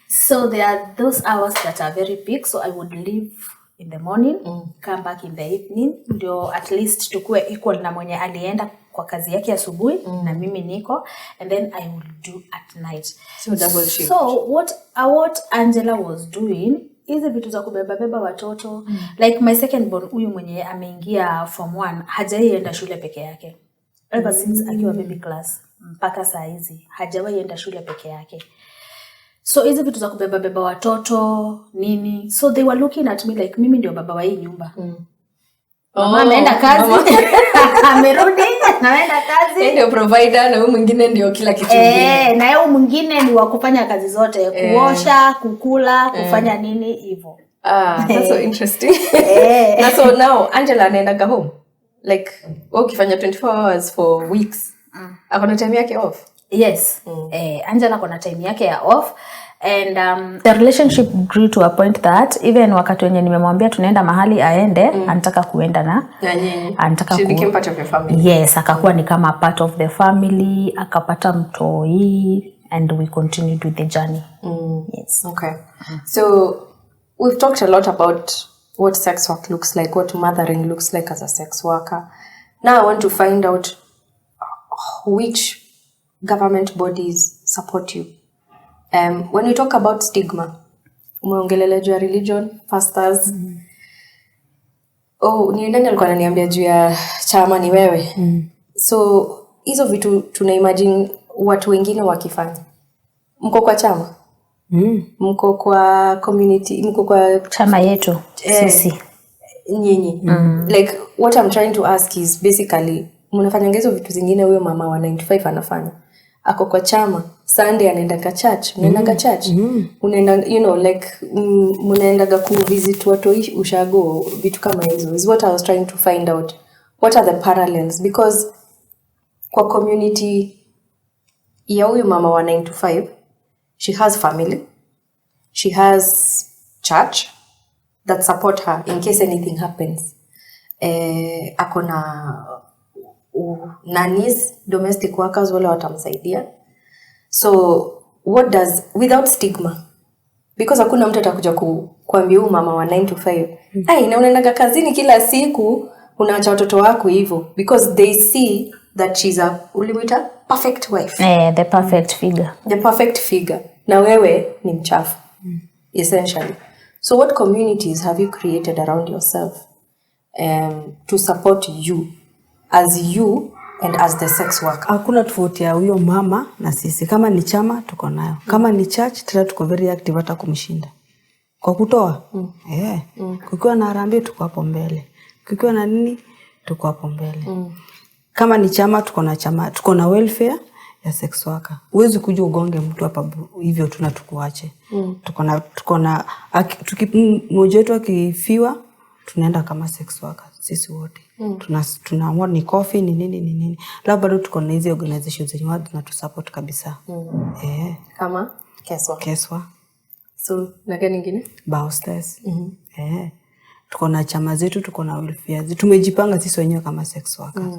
So there are those hours that are very peak. So I would leave in the morning, come back in the evening, ndio at least tukue equal na mwenye alienda kwa kazi yake asubuhi na mimi niko, and then I will do at night. So double shift. So what Angela was doing, hizi vitu za kubeba watoto, like my second born huyu mwenye ameingia form 1 hajaienda shule peke yake. Ever since akiwa baby class mpaka saa hizi hajawahi enda shule peke yake. So hizi vitu za kubeba watoto nini, so they were looking at me like mimi ndio baba wa hii nyumba. Mama ameenda kazi, amerudi, anaenda kazi, ndio provider na huyu mwingine ndio kila kitu kingine. Na yeye mwingine ni wa kufanya kazi zote, kuosha, kukula, kufanya nini hivyo. That's so interesting. Na so now Angela anaenda home. Like ukifanya 24 hours for weeks. Akona time yake off. Yes. Angela kona time yake ya off. And the relationship grew to a point that even wakati wenye nimemwambia tunaenda mahali aende, anataka kuenda na anataka she became part of your family. Yes, akakuwa ni kama part of the family, akapata mtoi, and we continued with the journey. Yes. Okay. So we've talked a lot about what sex work looks like, what mothering looks like as a sex worker. Now I want to find out which government bodies support you. When we talk about stigma, umeongelele juu ya religion, pastors. Niendani alikuwa ananiambia juu ya chama ni wewe. So hizo vitu tuna imagine watu wengine wakifanya. Mko kwa chama? Mko kwa community, mko kwa chama yetu sisi nyinyi. Like what I'm trying to ask is basically mnafanya hizo vitu zingine huyo mama wa 95 anafanya. Ako kwa chama, Sunday anaenda church, unaenda church. Unaenda like mnaenda ku visit watu ushago, vitu kama hizo. Is what I was trying to find out. What are the parallels? Because kwa community ya huyo mama wa 9 to 5, she has family, she has church that support her in case anything happens. Akona nannies, domestic workers wale watamsaidia. So what does, without stigma, because hakuna mtu atakuja kuambia huyu mama wa 9 to 5 na unaenda kazini kila siku unaacha watoto wako hivyo, because they see that she's a ulimwita perfect wife, the perfect figure, na wewe ni mchafu essentially. So what communities have you created around yourself to support you as you and as the sex worker? Hakuna tofauti ya huyo mama na sisi. Kama ni chama tuko nayo, kama ni church tena tuko very active hata kumshinda kwa kutoa. Kukiwa na harambee tuko hapo mbele, kukiwa na nini tuko hapo mbele. Kama ni chama tuko na welfare ya sex worker. Uwezi kuja ugonge mtu hapa hivyo tunakuache. Tuko na mmoja wetu akifiwa tunaenda kama sex worker sisi wote. Tunaamua ni coffee ni nini. Labda bado tuko na hizo organizations zenye watu tunatusupport kabisa. Kama Keswa. So na gani nyingine? Bausters. Tuko na chama zetu, tuko na welfare zetu. Tumejipanga sisi wenyewe kama sex workers.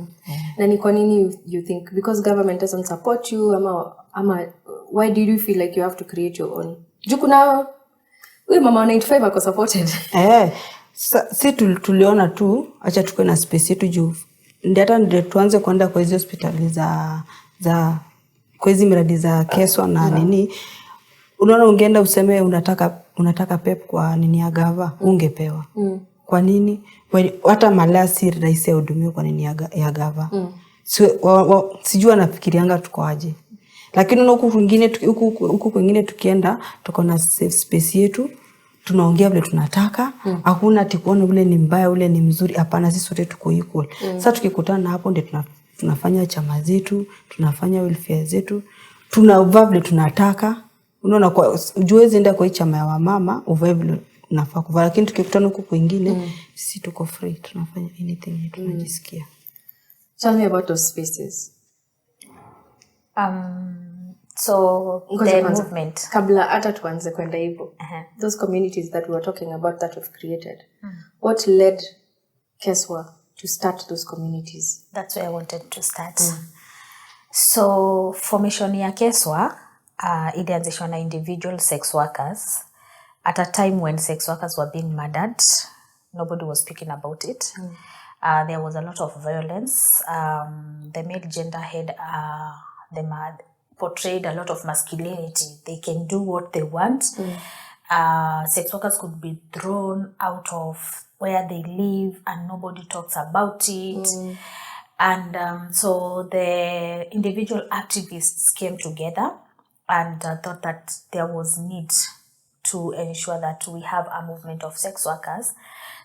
Na ni kwa nini you think because government doesn't support you ama why did you feel like you have to create your own? Jukuna huyu mama 95 ako supported. Si tuliona tu acha tukue na space yetu juu. Ndio tuanze kwenda kwa hizo hospitali za kwa hizo miradi za Keswa na nini. Unaona ungeenda useme unataka pep kwa nini ya gava, ungepewa. Kwa nini? Hata malasi rais ya hudumio kwa nini ya gava. Sijua nafikirianga tuko aje. Lakini huku kwingine tukienda tuko na safe space yetu. Tunaongea vile tunataka. Hakuna tikuona ule ni mbaya ule ni mzuri, hapana, sisi wote tuko equal. Sasa tukikutana hapo ndio tunafanya chama zetu, tunafanya welfare zetu, tunavaa vile tunataka. Unaona kwa juwezi enda kwa chama ya wamama uvae vile unafaa kuvaa, lakini tukikutana huko kwingine sisi tuko free, tunafanya anything tunajisikia. Tell me about those spaces. So the movement. Kabla hata tuanze kwenda hivyo. Those communities that we were talking about that we've created. What led Keswa to start those communities? That's where I wanted to start. So formation ya Keswa ilianzishwa na individual sex workers at a time when sex workers were being murdered. Nobody was speaking about it. There was a lot of violence. The male gender had portrayed a lot of masculinity. They can do what they want. Sex workers could be thrown out of where they live and nobody talks about it. And so the individual activists came together and thought that there was need to ensure that we have a movement of sex workers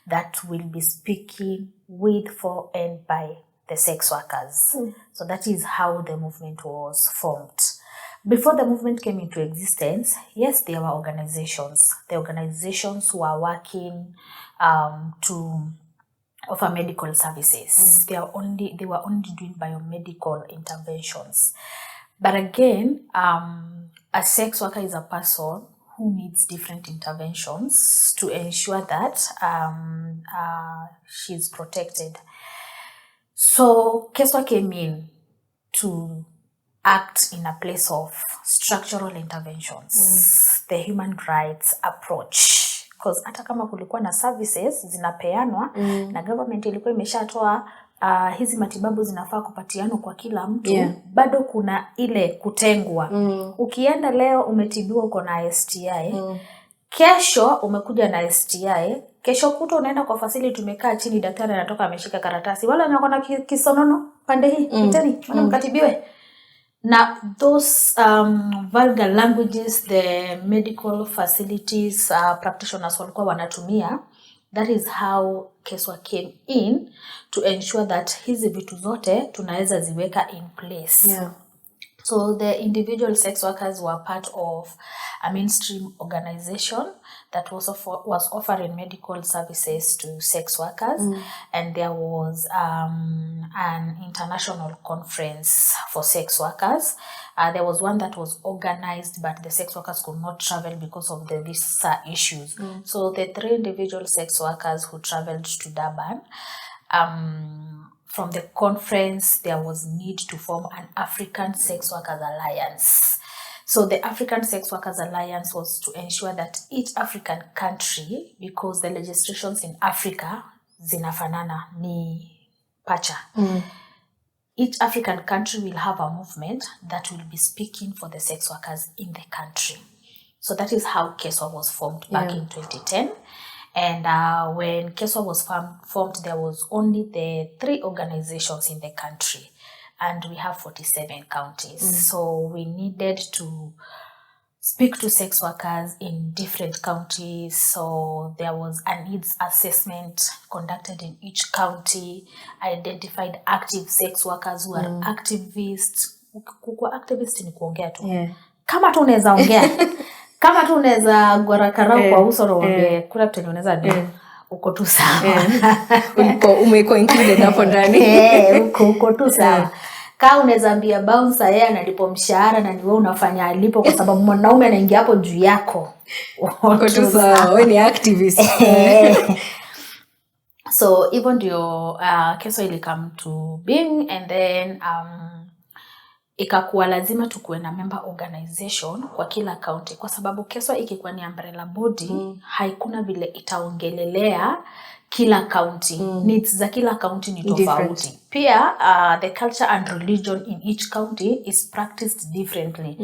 that will be speaking with, for, and by the sex workers. So that is how the movement was formed. Before the movement came into existence, yes, there were organizations. The organizations were working to offer medical services. They were only doing biomedical interventions. But again, a sex worker is a person who needs different interventions to ensure that she's protected. So Keswa came in to act in a place of structural interventions, the human rights approach. Because hata kama kulikuwa na services zinapeanwa na government ilikuwa imeshatoa hizi matibabu zinafaa kupatiano kwa kila mtu, bado kuna ile kutengwa. Ukienda leo umetibiwa uko na STI, kesho umekuja na STI, kesho kuto unaenda kwa facility tumekaa chini, daktari anatoka ameshika karatasi, wala anakuwa na kisonono pande hii, itani, mkatibiwe. Now, those vulgar languages, the medical facilities practitioners walikuwa wanatumia, that is how Keswa came in to ensure that hizi vitu zote tunaweza ziweka in place. So the individual sex workers were part of a mainstream organization that was offering medical services to sex workers, and there was an international conference for sex workers. There was one that was organized, but the sex workers could not travel because of the visa issues. So the 3 individual sex workers who traveled to Durban, from the conference, there was need to form an African Sex Workers Alliance. So the African Sex Workers Alliance was to ensure that each African country, because the legislations in Africa zinafanana ni pacha, each African country will have a movement that will be speaking for the sex workers in the country. So that is how Keswa was formed back in 2010. And when Keswa was formed, there was only the 3 organizations in the country, and we have 47 counties. So we needed to speak to sex workers in different counties. So there was a needs assessment conducted in each county, identified active sex workers who are activists. Kukua activist ni kuongea tu. Kama tu unaweza ongea. Kama tu unaweza gwarakaraa kwa uso na uambie kuna kitu unaweza do, uko tu sawa. Umeko included hapo ndani. Uko tu sawa. Kama unaweza ambia bouncer yeye analipo mshahara na ni wewe unafanya alipo kwa sababu mwanaume anaingia hapo juu yako. Uko tu sawa, wewe ni activist. So even ndio Keswa ili come to being, and then ikakuwa lazima tukuwe na member organization kwa kila county, kwa sababu Keswa ikikuwa ni umbrella body, haikuna vile itaongelelea kila county. Needs za kila county ni tofauti. Pia the culture and religion in each county is practiced differently.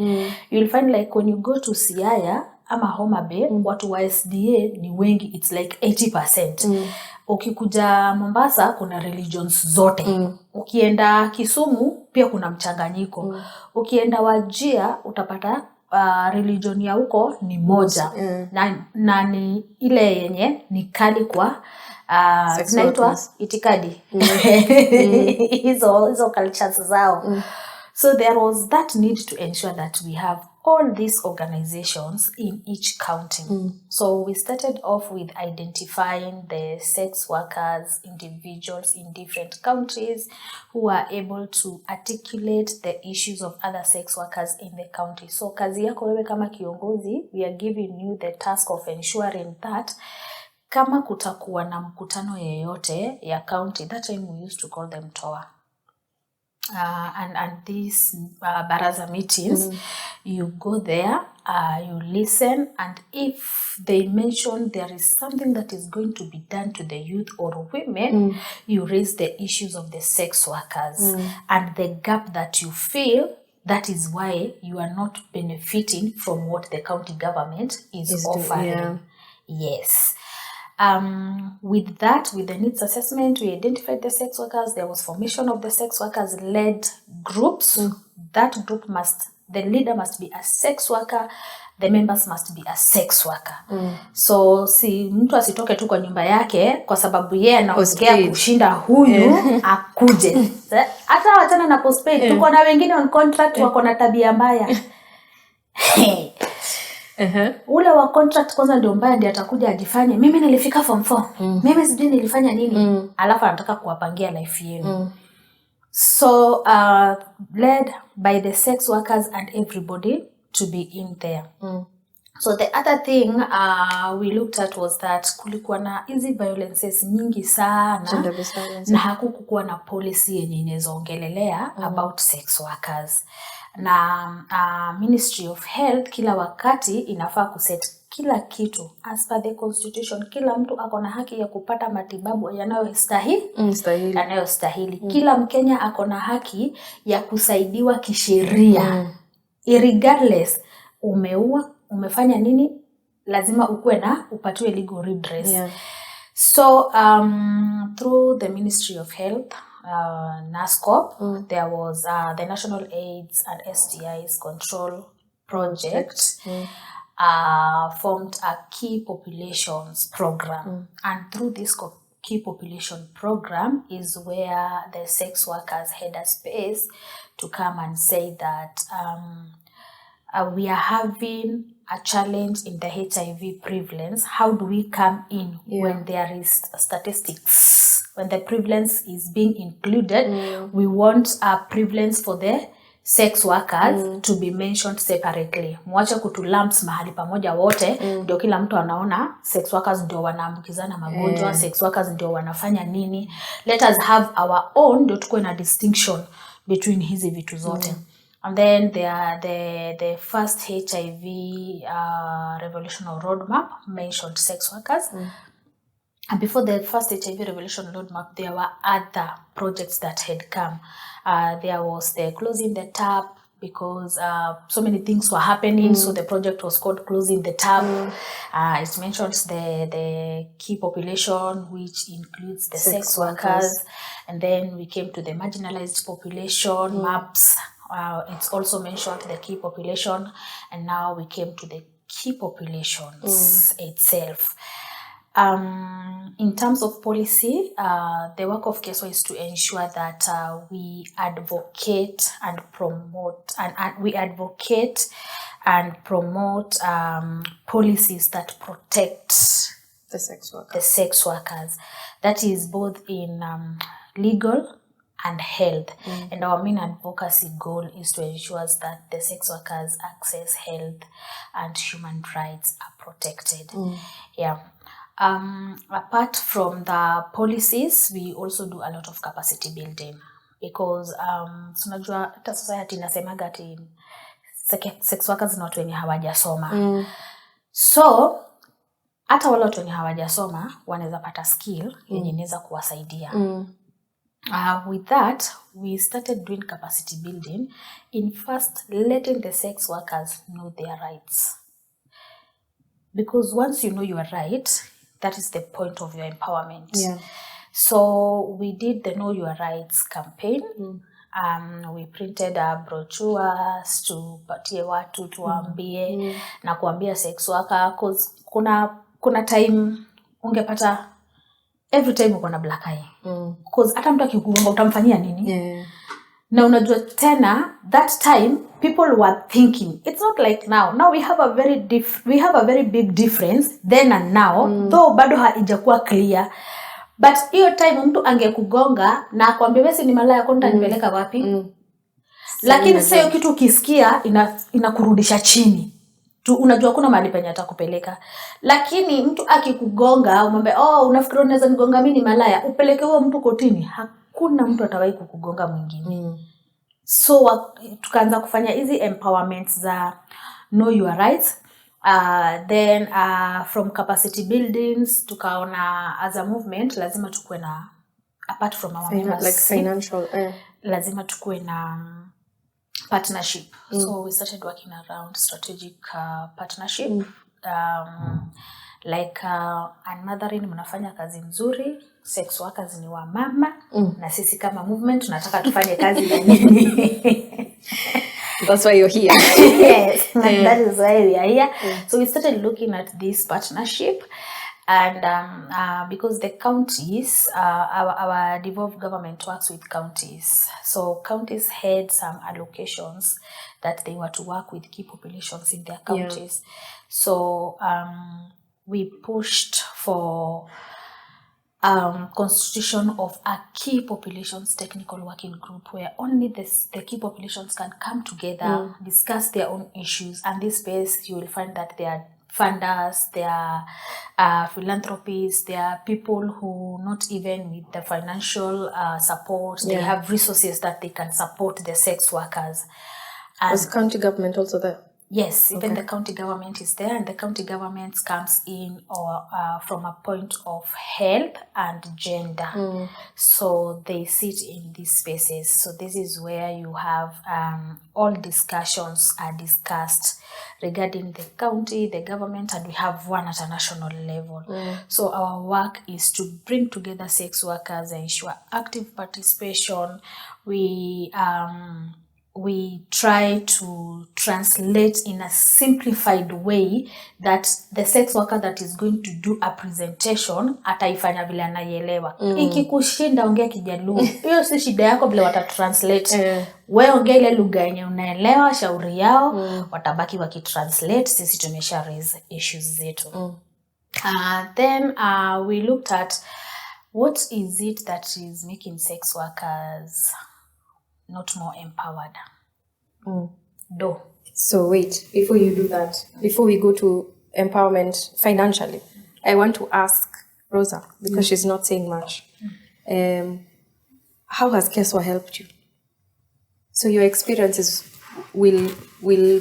You'll find like when you go to Siaya ama Homa Bay, watu wa SDA ni wengi, it's like 80%. Ukikuja Mombasa kuna religions zote. Ukienda Kisumu pia kuna mchanganyiko. Ukienda Wajir utapata religion ya huko ni moja. Na ni ile yenye ni kali kwa zinaitwa itikadi. Hizo cultures zao. So there was that need to ensure that we have all these organizations in each county. So we started off with identifying the sex workers, individuals in different countries who are able to articulate the issues of other sex workers in the county. So kazi yako wewe kama kiongozi, we are giving you the task of ensuring that kama kutakuwa na mkutano yeyote ya county, that time we used to call them TOA. And these baraza meetings, you go there, you listen, and if they mention there is something that is going to be done to the youth or women, you raise the issues of the sex workers and the gap that you feel. That is why you are not benefiting from what the county government is offering. Yes. With the needs assessment, we identified the sex workers. There was formation of the sex workers led groups. That group the leader must be a sex worker. The members must be a sex worker. So si mtu asitoke tu kwa nyumba yake kwa sababu yeye anaongea kushinda huyu akuje. Hata wachana na postpaid, tuko na wengine on contract wako na tabia mbaya. Ule wa contract kwanza ndio mbaya, ndiye atakuja ajifanye mimi nilifika form 4. Mimi sijui nilifanya nini. Alafu anataka kuwapangia life yenu. So led by the sex workers and everybody to be in there. So the other thing we looked at was that kulikuwa na hizi violences nyingi sana, Gender-based violence. na hakukuwa na policy yenye inaongelelea about sex workers. Na Ministry of Health kila wakati inafaa kuset kila kitu as per the constitution. Kila mtu ako na haki ya kupata matibabu yanayostahili. Kila Mkenya ako na haki ya kusaidiwa kisheria. Irregardless umeua, umefanya nini, lazima upatiwe legal redress. So through the Ministry of Health, NASCOP, there was the National AIDS and STIs Control Project, formed a key populations program. And through this key population program is where the sex workers had a space to come and say that we are having a challenge in the HIV prevalence. How do we come in when there is statistics? When the prevalence is being included, we want a prevalence for the sex workers to be mentioned separately. Mwache kutulumps mahali pamoja wote, ndio kila mtu anaona sex workers ndio wanaambukizana magonjwa, sex workers ndio wanafanya nini. Let us have our own, ndio tukuwe na distinction between hizi vitu zote. And then the first HIV revolutionary roadmap mentioned sex workers. And before the first HIV revolution roadmap, there were other projects that had come. There was the closing the tap, because so many things were happening. So the project was called Closing the Tap. It mentions the key population, which includes the sex workers. And then we came to the marginalized population maps. It's also mentioned the key population. And now we came to the key populations itself. In terms of policy, the work of KESWA is to ensure that we advocate and promote policies that protect The sex worker. the sex workers. That is both in legal and health. And our main advocacy goal is to ensure that the sex workers' access, health, and human rights are protected. Apart from the policies, we also do a lot of capacity building, because tunajua hata society inasemaga ati sex workers ni watu wenye hawajasoma. So hata wale watu wenye hawajasoma wanaweza pata skill yenye inaweza kuwasaidia. With that, we started doing capacity building in first letting the sex workers know their rights. Because once you know your right, that is the point of your empowerment. So we did the Know Your Rights campaign. We printed brochures to patie watu tuambie na kuambia sex worker, cause kuna time ungepata every time uko na black eye. Cause hata mtu akikugonga utamfanyia nini? Na unajua tena that time people were thinking, it's not like now we have a very big difference then and now, though bado haijakuwa clear. But hiyo time mtu angekugonga na akwambia wewe ni malaya, kwenda nipeleka wapi? Lakini sasa hiyo kitu ukisikia inakurudisha chini. Unajua kuna mahali penye atakupeleka. Lakini mtu akikugonga umwambie unafikiri unaweza nigonga mimi ni malaya, upeleke huo mtu kotini, hakuna mtu atawahi kukugonga mwingine. So tukaanza kufanya hizi empowerments za Know Your Rights. Then from capacity buildings tukaona as a movement lazima tukue na, apart from our members, like financial lazima tukue na partnership. So we started working around strategic partnership. Like Unmothering mnafanya kazi mzuri, sex workers ni wa mama, na sisi kama movement tunataka tufanye kazi na nyinyi. That's why you're here. Yes, that is why we are here. So we started looking at this partnership, and because the counties, our devolved government works with counties. So counties had some allocations that they were to work with key populations in their counties. So we pushed for constitution of a key populations technical working group where only the key populations can come together, discuss their own issues, and this space you will find that there are funders, there are philanthropists, there are people who not even with the financial support, they have resources that they can support the sex workers. And was county government also there? Yes, even the county government is there, and the county government comes in or from a point of health and gender. So they sit in these spaces. So this is where you have all discussions are discussed regarding the county, the government, and we have one at a national level. So our work is to bring together sex workers, ensure active participation. We try to translate in a simplified way that the sex worker that is going to do a presentation ataifanya vile anaielewa. Ikikushinda ongea Kijaluo, hiyo si shida yako vile watatranslate. Wewe ongea ile lugha yenye unaelewa, shauri yao, watabaki wakitranslate, sisi tumesha raise issues zetu. Then we looked at what is it that is making sex workers not more empowered. So wait, before you do that, before we go to empowerment financially, I want to ask Rosa, because she's not saying much. How has Keswa helped you? So your experiences will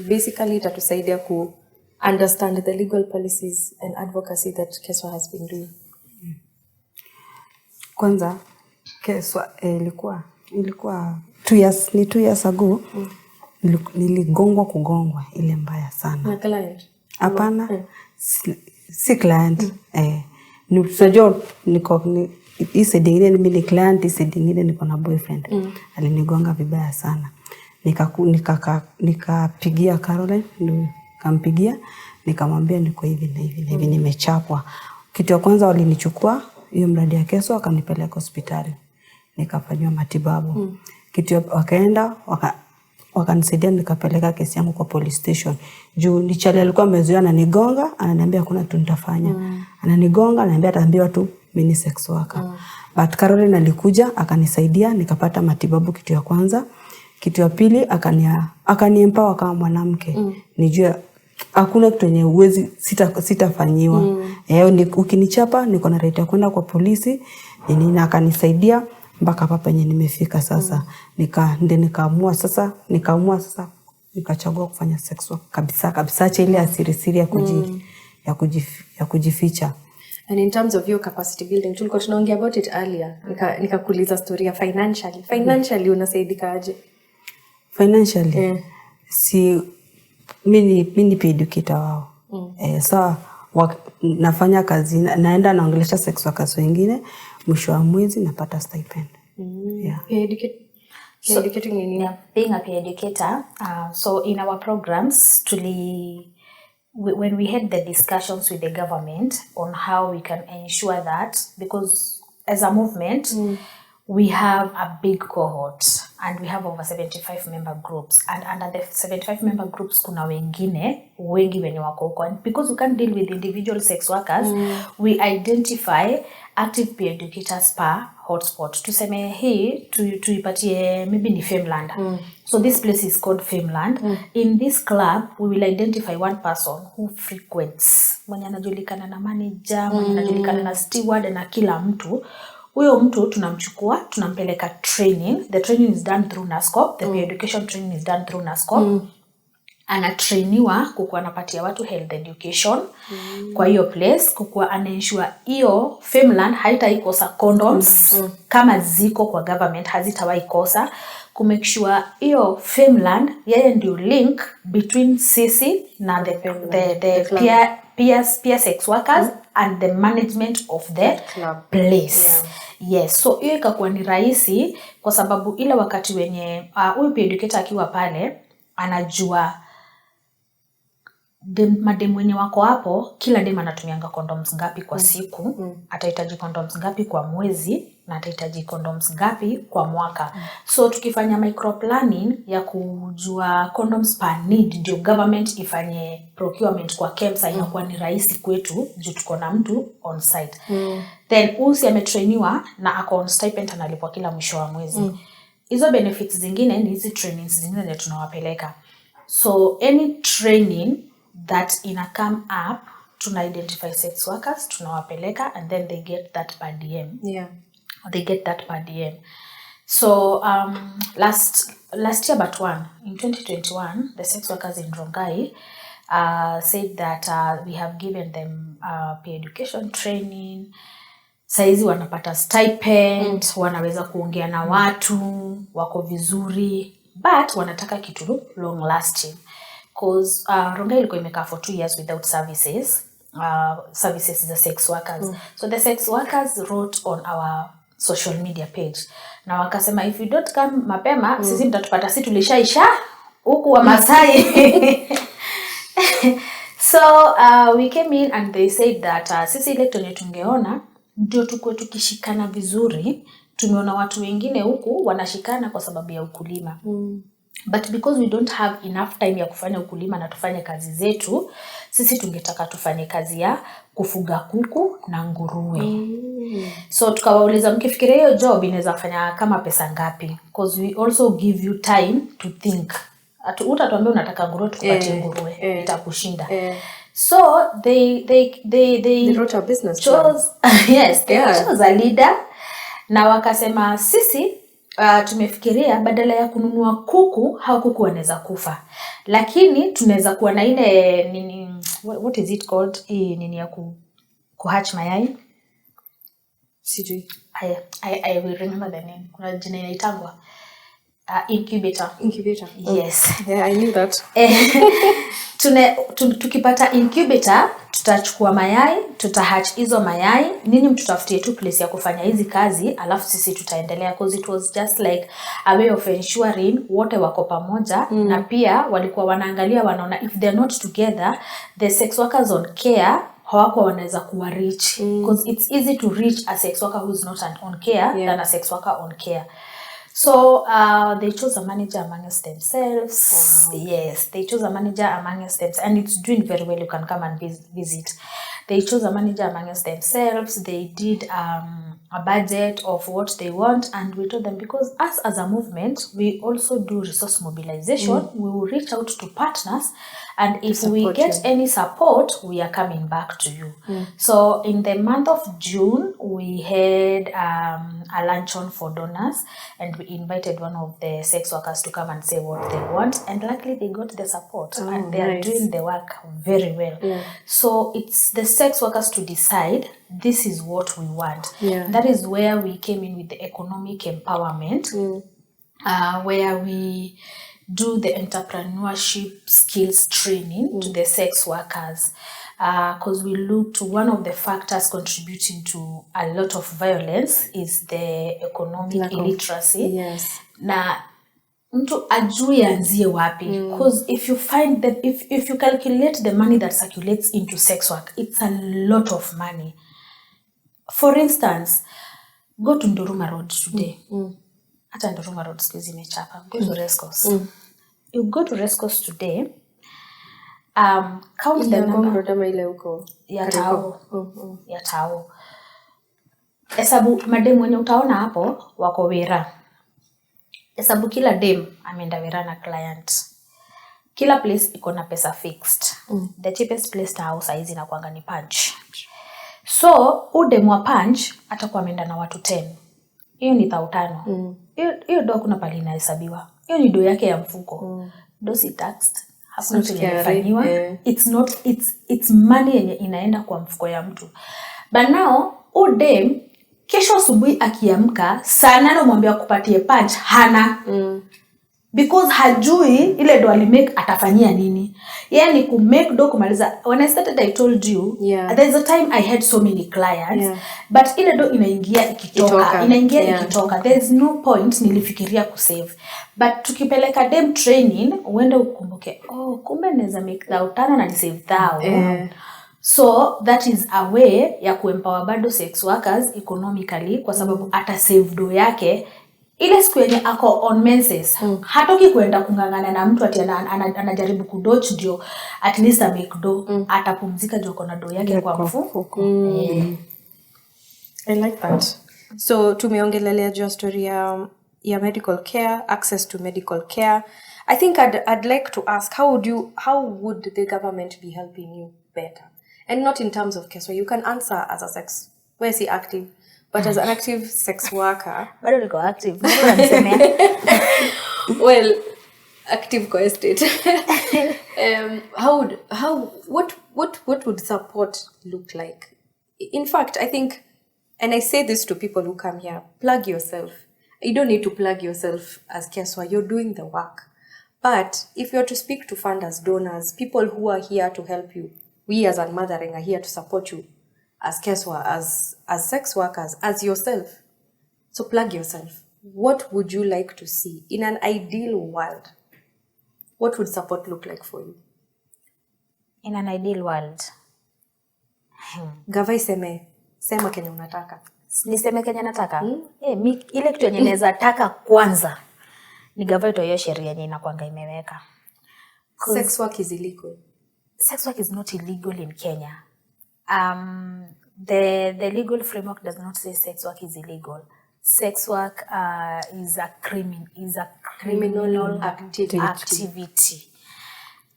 basically tatusaidia ku understand the legal policies and advocacy that Keswa has been doing. Kwanza Keswa ilikuwa 2 years ago. Niligongwa ile mbaya sana. Na client? Hapana, si client. Unajua niko hii side nyingine mimi ni client, hii side nyingine niko na boyfriend. Alinigonga vibaya sana. Nikapigia Caroline, nikampigia, nikamwambia niko hivi na hivi na hivi, nimechapwa. Kitu ya kwanza walinichukua hiyo mradi ya Keswa wakanipeleka hospitali. Nikafanywa matibabu. Kitu wakaenda wakanisaidia nikapeleka kesi yangu kwa police station. Juu ni chali alikuwa amezoea ananigonga, ananiambia hakuna tu nitafanya. Ananigonga, ananiambia ataambiwa tu mimi ni sex worker. But Caroline alikuja akanisaidia nikapata matibabu kitu ya kwanza. Kitu ya pili akaniempower kama mwanamke. Nijue hakuna kitu yenye uwezi sitafanyiwa. Ukinichapa niko na right ya kwenda kwa polisi. Na akanisaidia mpaka hapa penye nimefika sasa. Nikaamua sasa nikachagua kufanya sex work kabisa cha ile asiri ya kujificha. And in terms of your capacity building, tulikuwa tunaongea about it earlier. Nikakuuliza story ya financially unasaidika aje? Financially si mimi pia educator wao. So nafanya kazi, naenda naongelesha sex workers wengine, mwisho wa mwezi napata stipend. Educating in being a peer educator. So in our programs, when we had the discussions with the government on how we can ensure that, because as a movement, we have a big cohort and we have over 75 member groups, and under the 75 member groups kuna wengi wenye wako huko, and because we can't deal with individual sex workers, we identify active peer educators per hotspot. Tuseme hii tuipatie maybe ni Femland. So this place is called Femland. In this club we will identify one person who frequents, mwenye anajulikana na manager, mwenye anajulikana na steward na kila mtu. Huyo mtu tunamchukua, tunampeleka training. The training is done through NASCOP. The peer education training is done through NASCOP. Anatrainiwa kukuwa anapatia watu health education. Kwa hiyo place kukuwa anaensure hiyo Femland haitaikosa condoms kama ziko kwa government, hazitawahi kosa. Kumake sure hiyo Femland yeye ndio link between sisi na the peer sex workers and the management of the place. Yes, so hiyo ikakuwa ni rahisi kwa sababu ile wakati wenye huyu peer educator akiwa pale anajua madem wenye wako hapo, kila dem anatumianga condoms ngapi kwa siku, atahitaji condoms ngapi kwa mwezi, na atahitaji condoms ngapi kwa mwaka. So tukifanya micro planning ya kujua condoms per need, ndio government ifanye procurement kwa KEMSA, inakuwa ni rahisi kwetu juu tuko na mtu on site. Then usi ametrainiwa na ako on stipend, analipwa kila mwisho wa mwezi. Hizo benefits zingine ni hizi trainings zingine ndio tunawapeleka. So any training that ina come up, tuna identify sex workers, tunawapeleka, and then they get that per diem. Yeah. They get that per diem. So last year but one, in 2021, the sex workers in Rongai said that we have given them peer education training. Saizi wanapata stipend, wanaweza kuongea na watu, wako vizuri, but wanataka kitu long lasting. Because Rongai ilikuwa imekaa for 2 years without services the sex workers. So the sex workers wrote on our social media page. Na wakasema, if you don't come mapema, sisi mtatupata, si tulishaisha huku wa Masai. So we came in and they said that sisi ile tungeona ndio tukue tukishikana vizuri. Tumeona watu wengine huku wanashikana kwa sababu ya ukulima. But because we don't have enough time ya kufanya ukulima na tufanye kazi zetu, sisi tungetaka tufanye kazi ya kufuga kuku na nguruwe. So tukawauliza, mkifikiria hiyo job inaweza fanya kama pesa ngapi? Because we also give you time to think. Utatuambia unataka nguruwe, tukupatie nguruwe, itakushinda. So they wrote a business chose yes, they chose a leader, na wakasema sisi tumefikiria badala ya kununua kuku, hao kuku wanaweza kufa, lakini tunaweza kuwa na ile nini, what is it called, nini ya kuhatch mayai, sijui. I will remember the name, kuna jina inaitangwa incubator. Yes. Yeah, I knew that. Tukipata incubator, tutachukua mayai, tutahatch hizo mayai, nini mtutafutie tu place ya kufanya hizi kazi, alafu sisi tutaendelea, because it was just like a way of ensuring wote wako pamoja. Na pia walikuwa wanaangalia, wanaona if they're not together, the sex workers on care hawako wanaweza kuwa reach, because it's easy to reach a sex worker who is not on care than a sex worker on care. So they chose a manager amongst themselves. Wow. Yes, they chose a manager amongst themselves, and it's doing very well. You can come and visit. They chose a manager amongst themselves. They did a budget of what they want, and we told them, because us as a movement, we also do resource mobilization. We will reach out to partners, and if we get any support, we are coming back to you. So in the month of June, we had a luncheon for donors, and we invited one of the sex workers to come and say what they want, and luckily they got the support, and they are doing the work very well. So it's the sex workers to decide, this is what we want. That is where we came in with the economic empowerment, where we do the entrepreneurship skills training to the sex workers, because we look to one of the factors contributing to a lot of violence is the economic illiteracy. Na mtu ajui anzie wapi, because if you find that if you calculate the money that circulates into sex work, it's a lot of money. For instance, go to Nduruma Road today. Hata Nduruma Road siku hizi imechapa. Go to Rescos. You go to Rescos today, count the number ile huko ya tao. Ya tao. Hesabu madem wenye utaona hapo wako wera. Hesabu kila dem ameenda wera na client. Kila place iko na pesa fixed. The cheapest place ta house hizi na kuanga ni Punch. So udem wa Punch atakuwa ameenda na watu 10. Hiyo ni 5,000. Hiyo do kuna pali inahesabiwa. Hiyo ni do yake ya mfuko. Do si taxed. Hakuna tulifanyiwa. It's money yenye inaenda kwa mfuko ya mtu. But now udem kesho asubuhi akiamka saa 8 mwambia kupatie Punch hana. Because hajui ile do alimake atafanyia nini. Yani ku make do kumaliza. When I started I told you there's a time I had so many clients but ile do inaingia ikitoka there's no point nilifikiria ku save but tukipeleka dem training uende ukumbuke kumbe naweza make 5,000 na save 1,000 so that is a way ya kuempower bado sex workers economically kwa sababu ata save do yake ile siku yenye ako on menses hatoki kuenda kungangana na mtu ati anajaribu kudodge ndio at least make do atapumzika juu kona do yake kwa mfuko. I like that. So tumeongelelea juu story ya medical care, access to medical care. I think I'd like to ask how would the government be helping you better? And not in terms of care. So you can answer as a sex, where is he active? But as an active sex worker, bado niko active. Well, active kwa estate. What would support look like? In fact, I think, and I say this to people who come here, plug yourself. You don't need to plug yourself as Keswa. You're doing the work. But if you're to speak to funders, donors, people who are here to help you, we as Unmothering are here to support you as Keswa, as sex workers, as yourself. So plug yourself. What would you like to see in an ideal world? What would support look like for you? In an ideal world. Gavai sema kenye unataka. Niseme kenye nataka? Ile kitu yenye naweza taka kwanza ni gavai to hiyo sheria yenye inakuanga imeweka. Sex work is illegal. Sex work is not illegal in Kenya. The legal framework does not say sex work is illegal. Sex work is a criminal activity.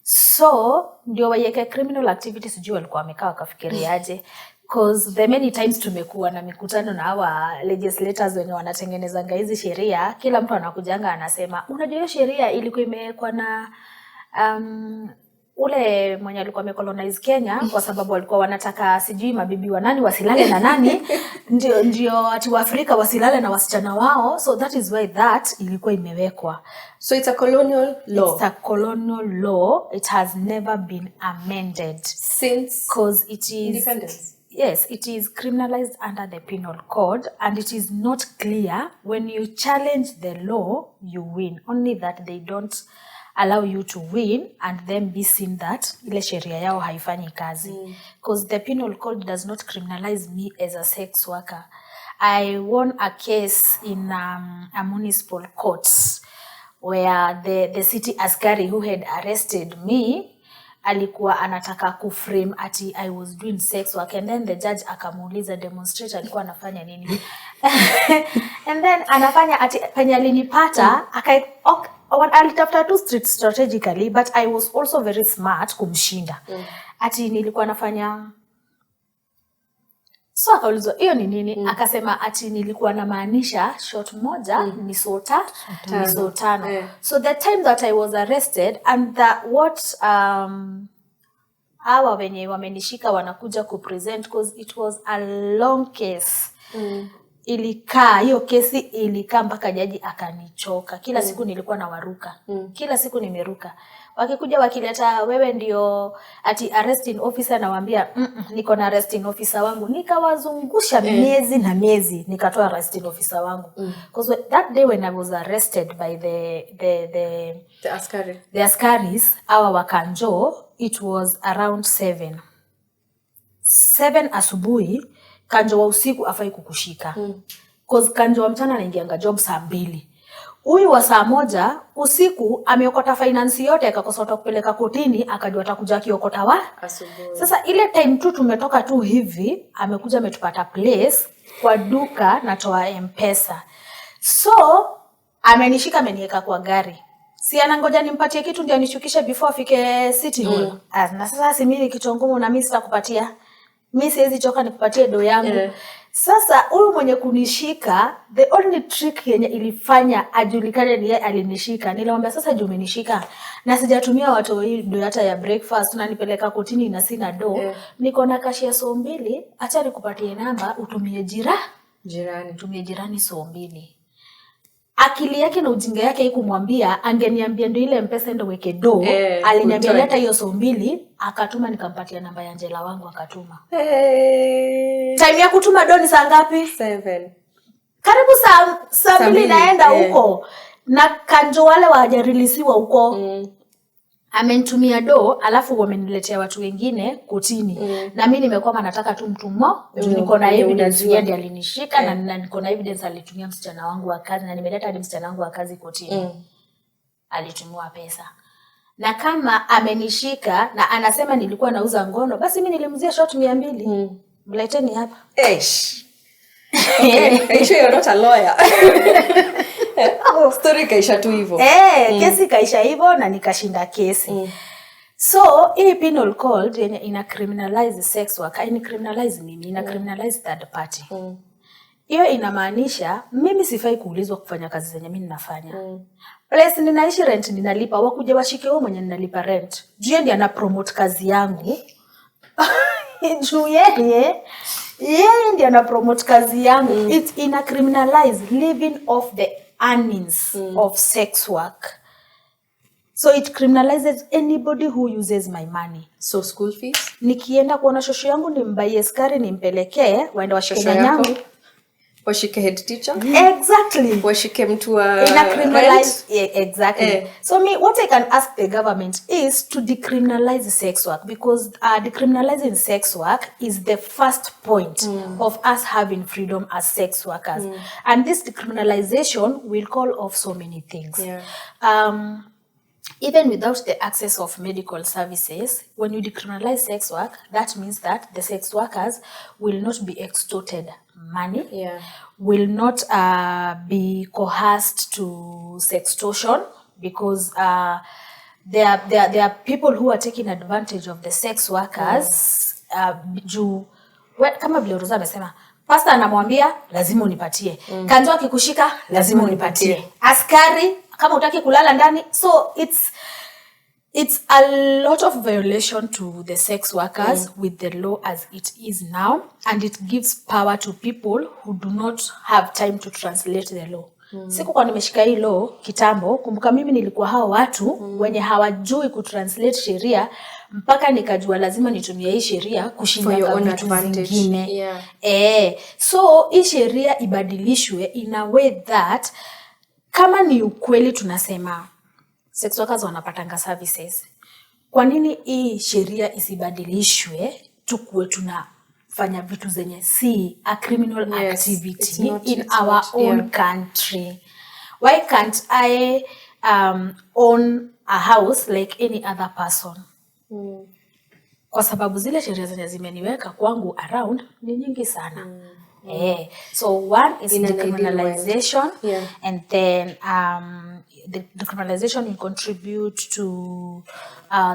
So ndio wayeke criminal activity sijui walikuwa wamekaa wakafikiriaje because the many times tumekuwa na mikutano na hawa legislators wenye wanatengenezanga hizi sheria, kila mtu anakujanga anasema unajua hiyo sheria ilikuwa imewekwa na ule mwenye alikuwa amecolonize Kenya kwa sababu walikuwa wanataka sijui mabibi wa nani wasilale na nani ndio ati wa Afrika wasilale na wasichana wao, so that is why that ilikuwa imewekwa. So it's a colonial law. It's a colonial law. It has never been amended since because it is independence. Yes, it is criminalized under the penal code and it is not clear when you challenge the law you win, only that they don't allow you to win and then be seen that ile sheria yao haifanyi kazi because the penal code does not criminalize me as a sex worker. I won a case in a municipal court where the city askari who had arrested me alikuwa anataka kuframe ati I was doing sex work and then the judge akamuuliza demonstrator alikuwa anafanya nini and then anafanya ati penye alinipata alitafuta tu strategically but I was also very smart kumshinda ati nilikuwa nafanya so akaulizwa hiyo ni nini akasema ati nilikuwa namaanisha shot moja ni sota ni sotano so the time that I was arrested and what hawa wenye wamenishika wanakuja kupresent because it was a long case ilikaa hiyo kesi ilikaa mpaka jaji akanichoka kila siku nilikuwa na waruka kila siku nimeruka wakikuja wakileta wewe ndio ati arresting officer nawaambia niko na arresting officer wangu nikawazungusha miezi na miezi nikatoa arresting officer wangu because that day when I was arrested by the askaris our wakanjo it was around 7 asubuhi kanjo wa usiku afai kukushika cause kanjo wa mchana anaingianga job saa 2 huyu wa saa 1 usiku ameokota finance yote akakosota kupeleka kotini akajua atakuja kiokota wa asubuhi. Sasa ile time tu tumetoka tu hivi amekuja ametupata place kwa duka natoa M-Pesa so amenishika ameniweka kwa gari si anangoja nimpatie kitu ndio anishukishe before afike city hall na sasa si mimi kitu ngumu na mimi sitakupatia mimi siwezi choka nikupatie do yangu sasa huyu mwenye kunishika the only trick yenye ilifanya ajulikane ni yeye alinishika nilimwambia sasa juu umenishika na sijatumia watu hii do hata ya breakfast na nipeleka kotini na sina do niko na cash ya 200 acha nikupatie namba utumie jirani utumie jirani 200 akili yake na ujinga yake haikumwambia, angeniambia ndio ile mpesa ndio weke do. Aliniambia leta hiyo so 2, akatuma, nikampatia namba ya Angela wangu, akatuma. Time ya kutuma do ni saa ngapi? 7. Karibu saa 2 naenda huko. Na kanjo wale wajarelisiwa huko. Amenitumia do, alafu wameniletea watu wengine kotini. Na mimi nimekuwa nataka tu mtu mmoja, niko na evidence yeye ndiye alinishika, na niko na evidence alitumia msichana wangu wa kazi, na nimeleta hadi msichana wangu wa kazi kotini. Alitumia pesa. Na kama amenishika na anasema nilikuwa nauza ngono, basi mimi nilimzia short 200. Mleteni hapa. Okay, sure you're not a lawyer. Story kaisha tu hivyo. Kesi kaisha hivyo na nikashinda kesi. So, hii penal code yenye ina criminalize sex work, ina criminalize mimi, ina criminalize third party. Hiyo inamaanisha mimi sifai kuulizwa kufanya kazi zenye mimi ninafanya. Place ninaishi rent ninalipa, wakuje washike wao mwenye ninalipa rent. Juu ndiye ana promote kazi yangu. Juu yeye ndiye ana promote kazi yangu. It's ina criminalize living off the earnings of sex work. So it criminalizes anybody who uses my money. So school fees? Nikienda kuona shosho yangu nimbaie skari nimpelekee, waende washike nyanyangu. Washike head teacher? Exactly. Washike mtu wa ina criminalize, exactly. So what I can ask the government is to decriminalize sex work, because decriminalizing sex work is the first point of us having freedom as sex workers. And this decriminalization will call off so many things. Even without the access of medical services, when you decriminalize sex work, that means that the sex workers will not be extorted money, will not be coerced to sextortion, because there are people who are taking advantage of the sex workers. Kama vile Rosa amesema, pasta anamwambia lazima unipatie, kanjo akikushika lazima unipatie, askari kama utaki kulala ndani. So it's a lot of violation to the sex workers with the law as it is now, and it gives power to people who do not have time to translate the law. Siku kwa nimeshika hii law kitambo, kumbuka mimi nilikuwa hao watu wenye hawajui kutranslate sheria, mpaka nikajua lazima nitumie hii sheria kushinda vitu vingine. So hii sheria ibadilishwe in a way that kama ni ukweli tunasema sex workers wanapatanga services, kwa nini hii sheria isibadilishwe tukuwe tunafanya vitu zenye si a criminal activity in our own country? Why can't I own a house like any other person? Kwa sababu zile sheria zenye zimeniweka kwangu around ni nyingi sana. So one is decriminalization, and then the decriminalization will contribute to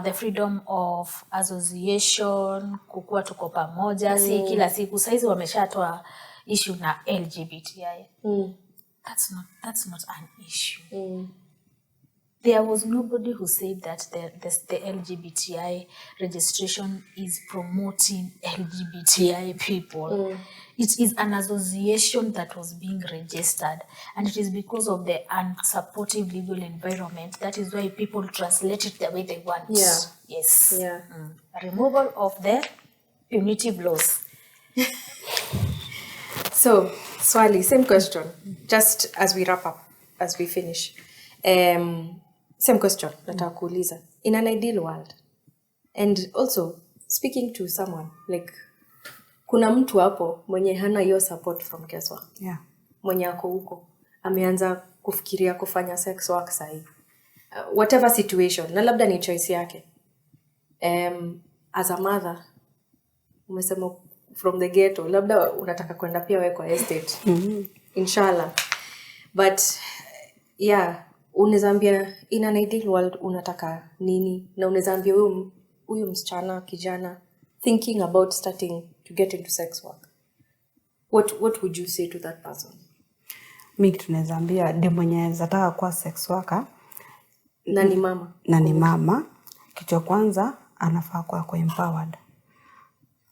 the freedom of association, kukua tuko pamoja, si kila siku saizi wameshatoa issue na LGBTI. That's not an issue. There was nobody who said that the LGBTI registration is promoting LGBTI people. It is an association that was being registered, and it is because of the unsupportive legal environment. That is why people translate it the way they want. Yes. Removal of the punitive laws. So, Swali, same question. Just as we wrap up, as we finish. Same question nataka kuuliza. In an ideal world, and also speaking to someone, like kuna mtu hapo mwenye hana hiyo support from Keswa. Mwenye ako huko ameanza kufikiria kufanya sex work sahi. Whatever situation, na labda ni choice yake. As a mother, umesema from the ghetto, labda unataka kwenda pia wewe kwa estate. Inshallah. But unawezambia in an ideal world unataka nini, na unawezambia huyu msichana kijana thinking about starting to get into sex work, what would you say to that person? Mimi tunawezambia ndio mwenye anataka kuwa sex worker na ni mama, kitu cha kwanza anafaa kuwa empowered,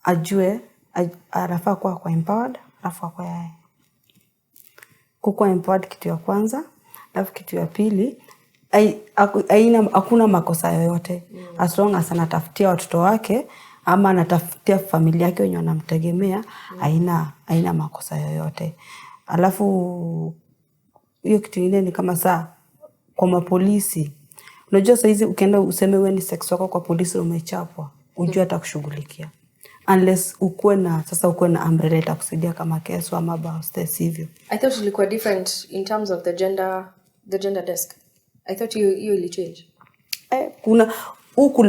ajue anafaa kuwa empowered, anafaa kuwa empowered. Kitu ya kwanza Alafu kitu ya pili, hakuna makosa yoyote. As long as anatafutia watoto wake ama anatafutia familia yake wenye wanamtegemea, haina makosa yoyote. Alafu hiyo kitu ingine ni kama saa kwa mapolisi. Unajua saa hizi ukienda useme wewe ni sex worker kwa polisi umechapwa, ujue atakushughulikia. Unless ukuwe na umbrella itakusaidia kama keso ama hostess hivyo. I thought ilikuwa different in terms of the gender desk. I thought you ili change. Kuna huku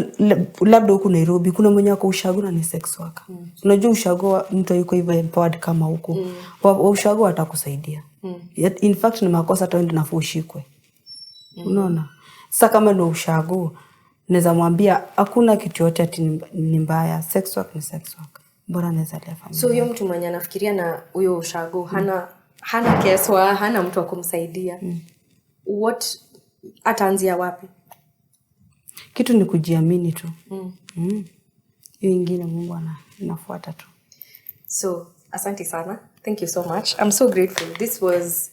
labda huku Nairobi kuna mwenye wako ushago na ni sex worker. Unajua ushago mtu yuko hivyo empowered kama huku. Kwa ushago atakusaidia. In fact ni makosa hata ndio nafuu ushikwe. Unaona? Sasa kama ndio ushago naweza mwambia hakuna kitu yote ati ni mbaya. Sex work ni sex work. Bora naweza lea familia. So huyo mtu mwenye anafikiria na huyo ushago hana keswa, hana mtu wa kumsaidia. What ataanzia wapi? Kitu ni kujiamini tu. Hiyo ingine Mungu anafuata tu. So, asante sana. Thank you so much. I'm so grateful. This was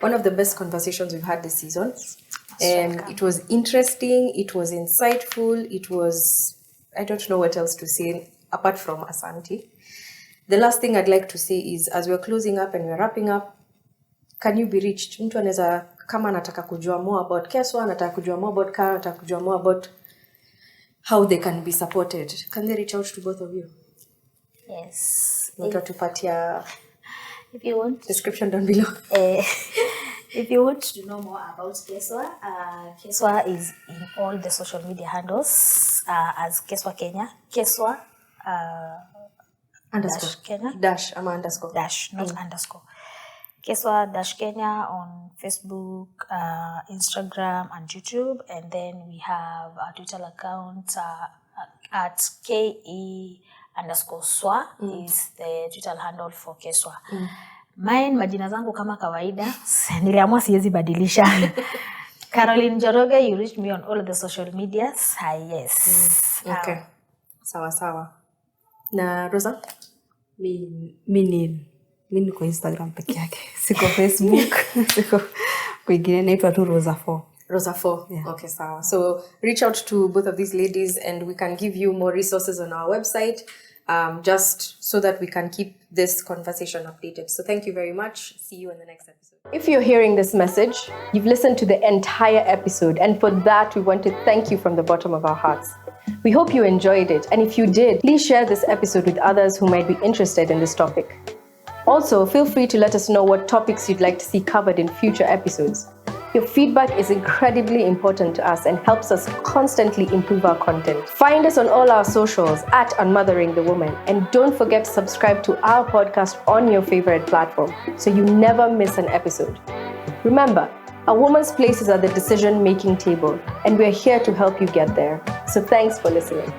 one of the best conversations we've had this season. And it was interesting, it was insightful, it was, I don't know what else to say apart from asante. The last thing I'd like to say is, as we're closing up and we're wrapping up, can you be reached? Mtu anaweza kama anataka kujua more about Keswa, anataka kujua more about Kara, anataka kujua more about how they can be supported. Can they reach out to both of you? Yes. Utatupatia If you want description down below. If you want to know more about Keswa, Keswa is in all the social media handles as Keswa Kenya. Keswa Underscore. Kenya. Dash ama underscore. Dash, not underscore. Keswa Kenya on Facebook, Instagram, and YouTube. And then we have a Twitter account at KE_SWA is the Twitter handle for Keswa. Mine majina zangu kama kawaida, niliamua siwezi badilisha. Caroline Njoroge, you reach me on all of the social medias. Yes. Okay. Sawa. Na Rosa? Mimi niko Instagram peke yake. Siko Facebook. Siko kwingine naitwa tu Rosa 4. Rosa 4. Yeah. Okay, sawa. So reach out to both of these ladies and we can give you more resources on our website. Just so that we can keep this conversation updated. So thank you very much. See you in the next episode. If you're hearing this message, you've listened to the entire episode, and for that, we want to thank you from the bottom of our hearts. We hope you enjoyed it, and if you did, please share this episode with others who might be interested in this topic. Also, feel free to let us know what topics you'd like to see covered in future episodes. Your feedback is incredibly important to us and helps us constantly improve our content. Find us on all our socials at Unmothering the Woman. And don't forget to subscribe to our podcast on your favorite platform so you never miss an episode. Remember, a woman's place is at the decision-making table, and we're here to help you get there. So thanks for listening.